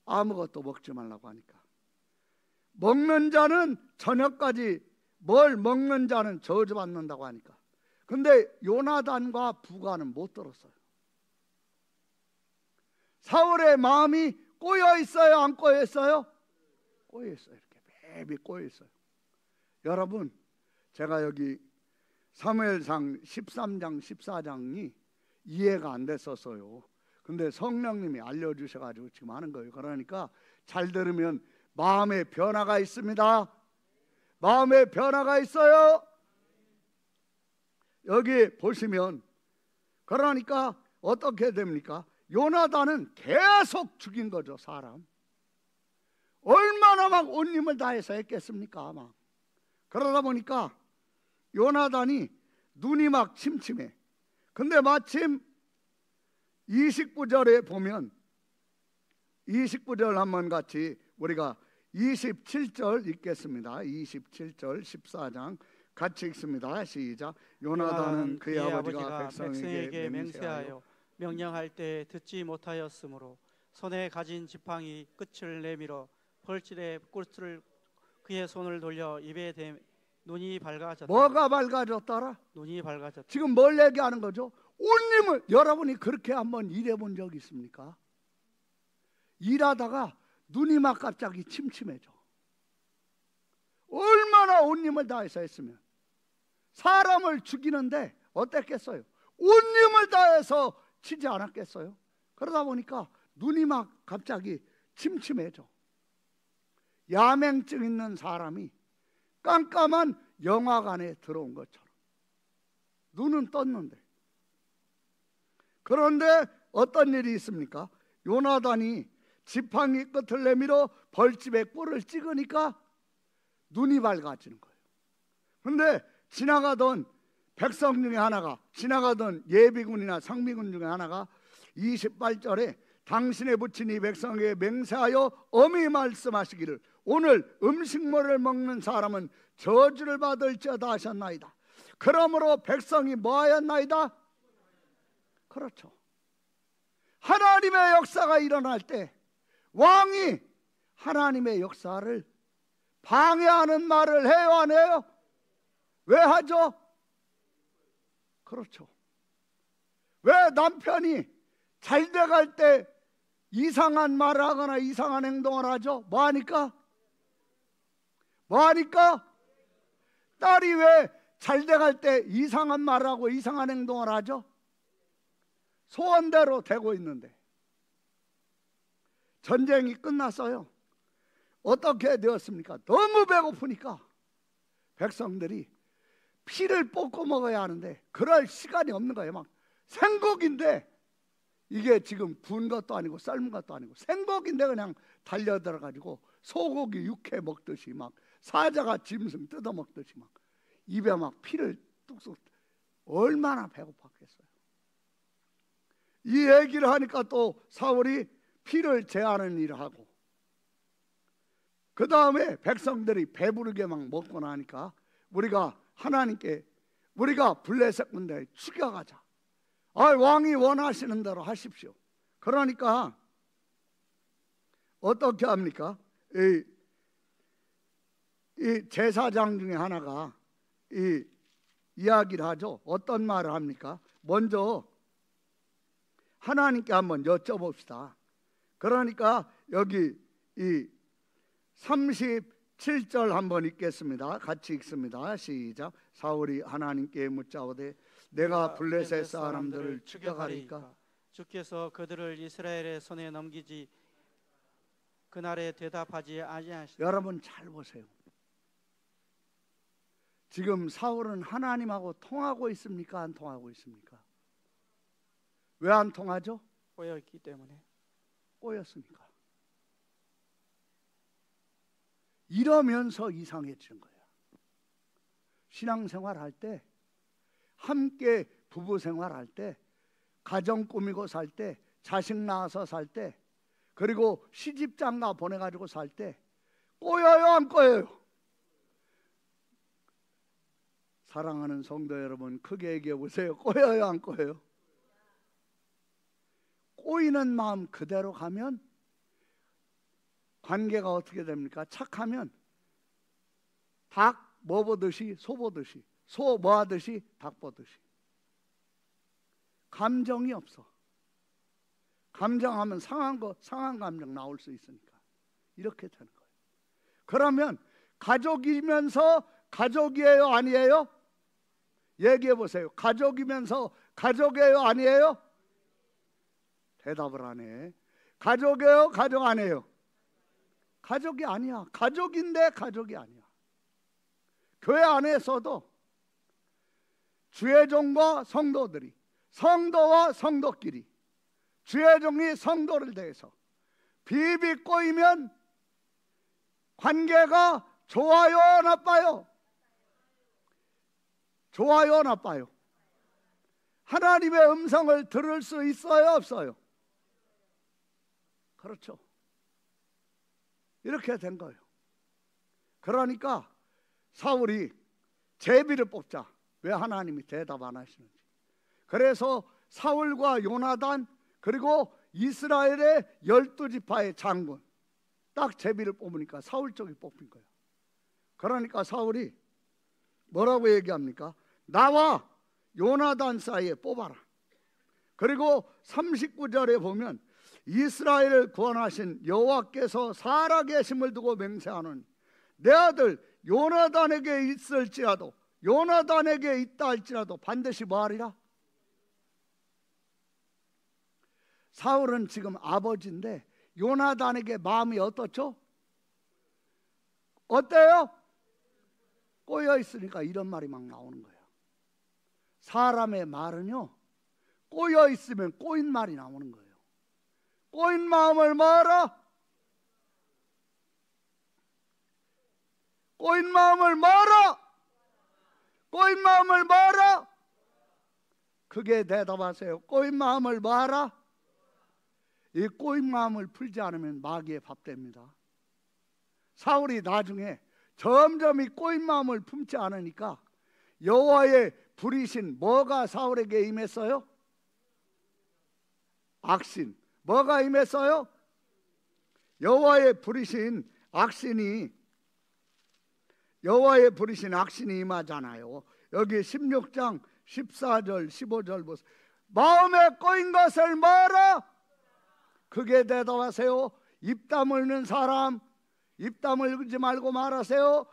아무것도 먹지 말라고 하니까 먹는 자는 저녁까지 뭘 먹는 자는 저주받는다고 하니까. 근데 요나단과 부가는 못 들었어요. 사울의 마음이 꼬여 있어요, 안 꼬여 있어요? 꼬여 있어요. 이렇게 맵이 꼬여 있어요. 여러분, 제가 여기 사무엘상 13장 14장이 이해가 안 됐었어요. 근데 성령님이 알려주셔가지고 지금 하는 거예요. 그러니까 잘 들으면 마음의 변화가 있습니다. 마음의 변화가 있어요. 여기 보시면, 그러니까 어떻게 됩니까? 요나단은 계속 죽인 거죠, 사람. 얼마나 막 온 힘을 다해서 했겠습니까? 막 그러다 보니까 요나단이 눈이 막 침침해. 근데 마침 29절에 보면, 29절 한번 같이 우리가 27절 읽겠습니다. 27절 14장 같이 읽습니다. 시작. 요나단은 그의 아버지가 백성에게 맹세하여 명령할 때 듣지 못하였으므로 손에 가진 지팡이 끝을 내밀어 벌집의 꿀을 그의 손을 돌려 입에 대 눈이 밝아졌다. 뭐가 밝아졌더라? 눈이 밝아졌다. 지금 뭘 얘기하는 거죠? 온님을, 여러분이 그렇게 한번 일해본 적 있습니까? 일하다가 눈이 막 갑자기 침침해져. 얼마나 온님을 다해서 했으면 사람을 죽이는데 어땠겠어요? 온님을 다해서 치지 않았겠어요? 그러다 보니까 눈이 막 갑자기 침침해져. 야맹증 있는 사람이 깜깜한 영화관에 들어온 것처럼 눈은 떴는데. 그런데 어떤 일이 있습니까? 요나단이 지팡이 끝을 내밀어 벌집에 꿀을 찍으니까 눈이 밝아지는 거예요. 근데 지나가던 백성 중에 하나가, 지나가던 예비군이나 상비군 중에 하나가 28절에 당신의 부친 이 백성에게 맹세하여 엄히 말씀하시기를 오늘 음식물을 먹는 사람은 저주를 받을지어다 하셨나이다. 그러므로 백성이 뭐하였나이다? 그렇죠. 하나님의 역사가 일어날 때 왕이 하나님의 역사를 방해하는 말을 해요, 안 해요? 왜 하죠? 그렇죠. 왜 남편이 잘 돼갈 때 이상한 말을 하거나 이상한 행동을 하죠? 뭐 하니까? 뭐 하니까? 딸이 왜 잘 돼갈 때 이상한 말을 하고 이상한 행동을 하죠? 소원대로 되고 있는데. 전쟁이 끝났어요. 어떻게 되었습니까? 너무 배고프니까 백성들이 피를 뽑고 먹어야 하는데 그럴 시간이 없는 거예요. 막 생고기인데, 이게 지금 구운 것도 아니고 삶은 것도 아니고 생고기인데 그냥 달려들어 가지고 소고기 육회 먹듯이 막 사자가 짐승 뜯어 먹듯이 막 입에 막 피를 뚝뚝. 얼마나 배고팠겠어요. 이 얘기를 하니까 또 사울이 피를 제하는 일을 하고, 그 다음에 백성들이 배부르게 막 먹고 나니까 우리가 하나님께, 우리가 블레셋 군대에 죽여가자. 왕이 원하시는 대로 하십시오. 그러니까 어떻게 합니까? 이 제사장 중에 하나가 이 이야기를 하죠. 어떤 말을 합니까? 먼저 하나님께 한번 여쭤봅시다. 그러니까 여기 이 37절 한번 읽겠습니다. 같이 읽습니다. 시작. 사울이 하나님께 묻자오되 내가 블레셋 사람들을 죽여가리까? 주께서 그들을 이스라엘의 손에 넘기지 그날에 대답하지 아니하시리라. 여러분 잘 보세요. 지금 사울은 하나님하고 통하고 있습니까? 안 통하고 있습니까? 왜 안 통하죠? 꼬여있기 때문에. 꼬였으니까. 이러면서 이상해지는 거야. 신앙생활 할 때, 함께 부부생활 할 때, 가정 꾸미고 살 때, 자식 낳아서 살 때, 그리고 시집장가 보내가지고 살 때 꼬여요, 안 꼬여요? 사랑하는 성도 여러분, 크게 얘기해 보세요. 꼬여요, 안 꼬여요? 꼬이는 마음 그대로 가면 관계가 어떻게 됩니까? 착하면 닭 뭐 보듯이? 소 보듯이. 소 뭐 하듯이? 닭 보듯이. 감정이 없어. 감정하면 상한 감정 나올 수 있으니까 이렇게 되는 거예요. 그러면 가족이면서 가족이에요, 아니에요? 얘기해 보세요. 가족이면서 가족이에요, 아니에요? 대답을 안 해. 가족이에요, 가족 아니에요? 가족이 아니야. 가족인데 가족이 아니야. 교회 안에서도 주의 종과 성도들이, 성도와 성도끼리, 주의 종이 성도를 대해서 비비 꼬이면 관계가 좋아요, 나빠요? 좋아요, 나빠요? 하나님의 음성을 들을 수 있어요, 없어요? 그렇죠. 이렇게 된 거예요. 그러니까 사울이 제비를 뽑자. 왜 하나님이 대답 안 하시는지. 그래서 사울과 요나단 그리고 이스라엘의 12지파의 장군 딱 제비를 뽑으니까 사울 쪽이 뽑힌 거예요. 그러니까 사울이 뭐라고 얘기합니까? 나와 요나단 사이에 뽑아라. 그리고 39절에 보면 이스라엘을 구원하신 여호와께서 살아계심을 두고 맹세하는 내 아들 요나단에게 있을지라도, 요나단에게 있다 할지라도 반드시 뭐하리라? 사울은 지금 아버지인데 요나단에게 마음이 어떻죠? 어때요? 꼬여 있으니까 이런 말이 막 나오는 거예요. 사람의 말은요, 꼬여 있으면 꼬인 말이 나오는 거예요. 꼬인 마음을 뭐하라? 꼬인 마음을 뭐하라? 꼬인 마음을 뭐하라? 그게 대답하세요. 꼬인 마음을 뭐하라? 이 꼬인 마음을 풀지 않으면 마귀의 밥 됩니다. 사울이 나중에 점점 이 꼬인 마음을 품지 않으니까 여호와의 불이신 뭐가 사울에게 임했어요? 악신. 뭐가 임했어요? 여호와의 불이신 악신이, 여호와의 불이신 악신이 임하잖아요. 여기 16장 14절 15절 보세요. 마음에 꼬인 것을 뭐라? 그게 대답하세요. 입 다물는 사람, 입 다물지 말고 말하세요.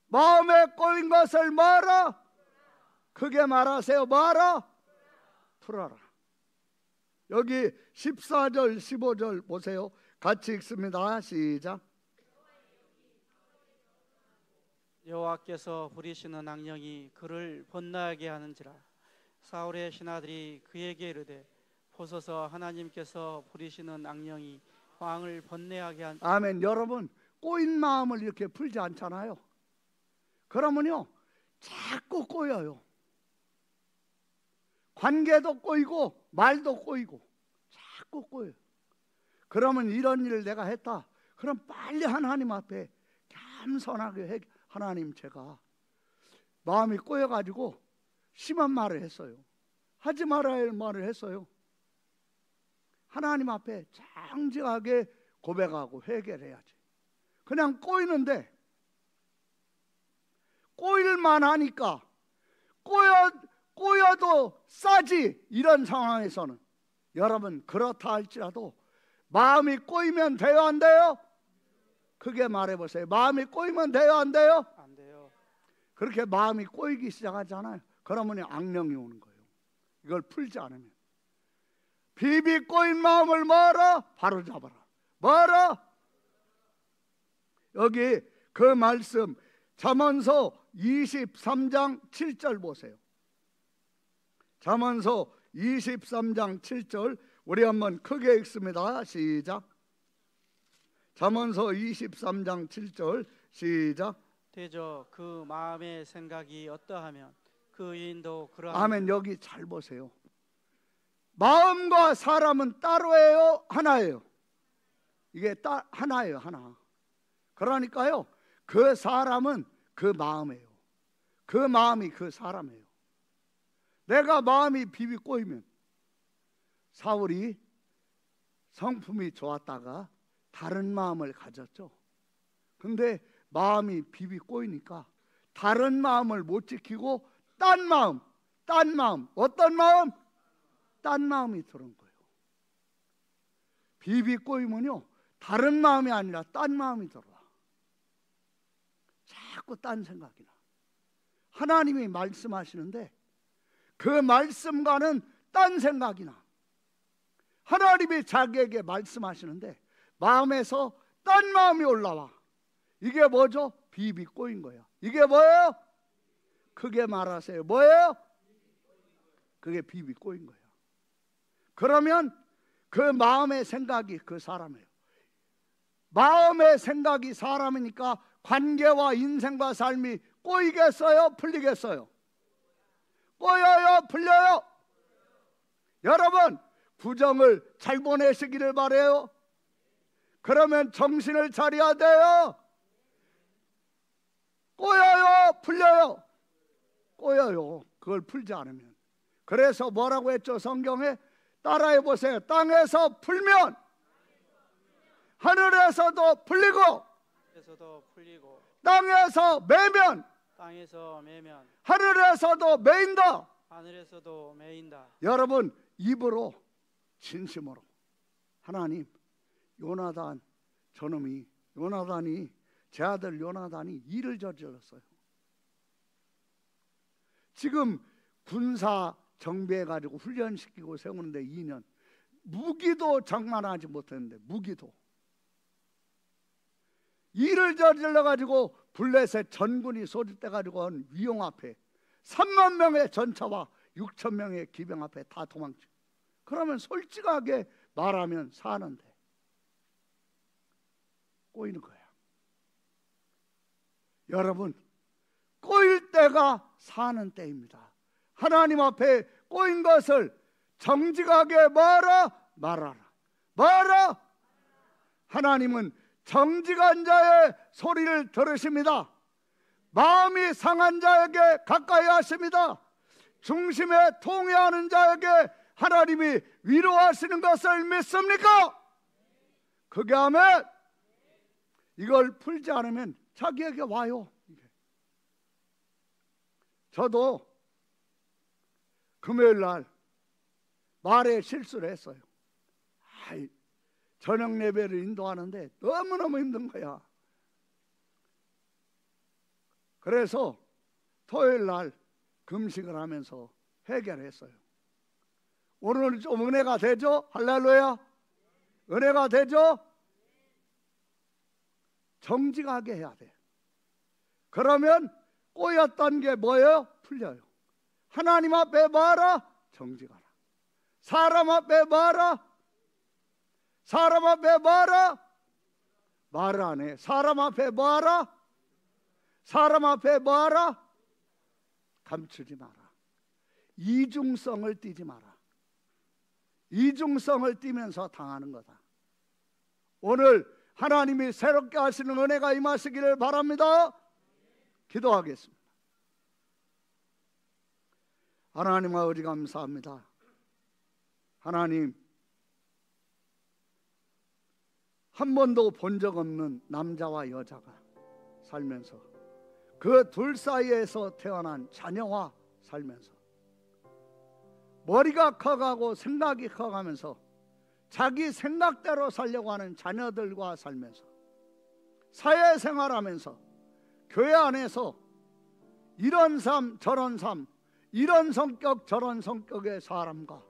마음에 꼬인 것을 뭐라? 그게 말하세요. 뭐라? 풀어라. 여기 14절 15절 보세요. 같이 읽습니다. 시작. 여호와께서 부리시는 악령이 그를 번뇌하게 하는지라. 사울의 신하들이 그에게 이르되 보소서 하나님께서 부리시는 악령이 왕을 번뇌하게 한. 아멘. 여러분 꼬인 마음을 이렇게 풀지 않잖아요. 그러면요 자꾸 꼬여요. 관계도 꼬이고 말도 꼬이고 자꾸 꼬여요. 그러면 이런 일을 내가 했다. 그럼 빨리 하나님 앞에 겸손하게 하나님 제가 마음이 꼬여가지고 심한 말을 했어요. 하지 말아야 할 말을 했어요. 하나님 앞에 장지하게 고백하고 회개해야지. 그냥 꼬이는데 꼬일만 하니까 꼬여도 싸지. 이런 상황에서는 여러분 그렇다 할지라도 마음이 꼬이면 돼요, 안 돼요? 크게 말해보세요. 마음이 꼬이면 돼요, 안 돼요? 안 돼요. 그렇게 마음이 꼬이기 시작하잖아요. 그러면 악령이 오는 거예요. 이걸 풀지 않으면. 비비 꼬인 마음을 뭐라? 바로 잡아라. 뭐라? 여기 그 말씀 잠언서 23장 7절 보세요. 잠언서 23장 7절 우리 한번 크게 읽습니다. 시작. 잠언서 23장 7절 시작. 대저 그 마음의 생각이 어떠하면 그 인도 그러한. 아멘. 여기 잘 보세요. 마음과 사람은 따로예요, 하나예요? 이게 하나예요, 하나. 그러니까요 그 사람은 그 마음이에요. 그 마음이 그 사람이에요. 내가 마음이 비비 꼬이면 사울이 성품이 좋았다가 다른 마음을 가졌죠. 근데 마음이 비비 꼬이니까 다른 마음을 못 지키고 딴 마음, 어떤 마음? 딴 마음이 들은 거예요. 비비 꼬이면요, 다른 마음이 아니라 딴 마음이 들어와. 자꾸 딴 생각이 나. 하나님이 말씀하시는데 그 말씀과는 딴 생각이 나. 하나님이 자기에게 말씀하시는데 마음에서 딴 마음이 올라와. 이게 뭐죠? 비비 꼬인 거예요. 이게 뭐예요? 크게 말하세요. 뭐예요? 그게 비비 꼬인 거예요. 그러면 그 마음의 생각이 그 사람이에요. 마음의 생각이 사람이니까 관계와 인생과 삶이 꼬이겠어요? 풀리겠어요? 꼬여요? 풀려요? 여러분, 구정을 잘 보내시기를 바라요. 그러면 정신을 차려야 돼요. 꼬여요? 풀려요? 꼬여요. 그걸 풀지 않으면. 그래서 뭐라고 했죠? 성경에 따라해 보세요. 땅에서 풀면 하늘에서도 풀리고, 땅에서 매면 하늘에서도 매인다. 여러분, 입으로 진심으로 하나님, 요나단이 제 아들 요나단이 일을 저질렀어요. 지금 군사 정비해가지고 훈련시키고 세우는데 2년, 무기도 장만하지 못했는데, 무기도 일을 저질러가지고 블레셋 전군이 소집돼가지고 온 위용 앞에 3만 명의 전차와 6천 명의 기병 앞에 다 도망쳐. 그러면 솔직하게 말하면 사는데 꼬이는 거야. 여러분, 꼬일 때가 사는 때입니다. 하나님 앞에 꼬인 것을 정직하게 말하라. 하나님은 정직한 자의 소리를 들으십니다. 마음이 상한 자에게 가까이 하십니다. 중심에 통회하는 자에게 하나님이 위로하시는 것을 믿습니까? 그게 하면 이걸 풀지 않으면 자기에게 와요. 저도 금요일 날 말에 실수를 했어요. 저녁 예배를 인도하는데 너무너무 힘든 거야. 그래서 토요일 날 금식을 하면서 해결했어요. 오늘 좀 은혜가 되죠? 할렐루야. 은혜가 되죠? 정직하게 해야 돼. 그러면 꼬였던 게 뭐예요? 풀려요. 하나님 앞에 말아, 정직하라. 사람 앞에 말아, 말을 안 해. 사람 앞에 말아, 감추지 마라. 이중성을 띠지 마라. 이중성을 띠면서 당하는 거다. 오늘 하나님이 새롭게 하시는 은혜가 임하시기를 바랍니다. 기도하겠습니다. 하나님 아버지, 감사합니다. 하나님, 한 번도 본 적 없는 남자와 여자가 살면서 그 둘 사이에서 태어난 자녀와 살면서 머리가 커가고 생각이 커가면서 자기 생각대로 살려고 하는 자녀들과 살면서 사회생활하면서 교회 안에서 이런 삶 저런 삶, 이런 성격 저런 성격의 사람과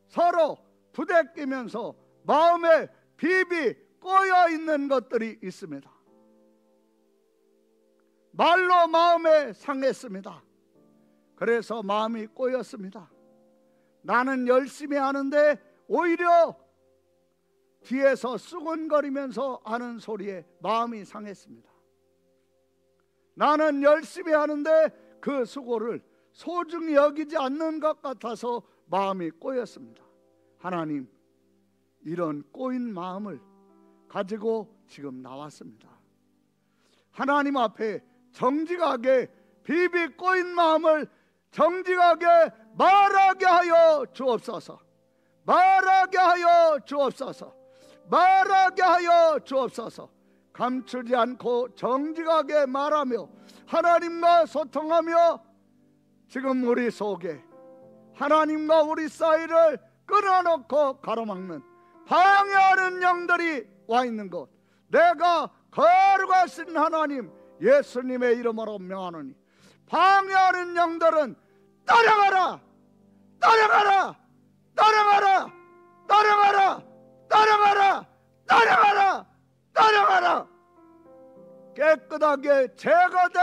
서로 부대끼면서 마음에 비비 꼬여 있는 것들이 있습니다. 말로 마음에 상했습니다. 그래서 마음이 꼬였습니다. 나는 열심히 하는데 오히려 뒤에서 수근거리면서 하는 소리에 마음이 상했습니다. 나는 열심히 하는데 그 수고를 소중히 여기지 않는 것 같아서 마음이 꼬였습니다. 하나님, 이런 꼬인 마음을 가지고 지금 나왔습니다. 하나님 앞에 정직하게 비비 꼬인 마음을 정직하게 말하게 하여 주옵소서. 말하게 하여 주옵소서. 감추지 않고 정직하게 말하며 하나님과 소통하며 지금 우리 속에 하나님과 우리 사이를 끊어놓고 가로막는 방해하는 영들이 와 있는 것, 내가 거룩하신 하나님 예수님의 이름으로 명하노니 방해하는 영들은 따라가라, 따라가라, 따라가라, 따라가라, 따라가라, 따라가라, 따라가라. 깨끗하게 제거된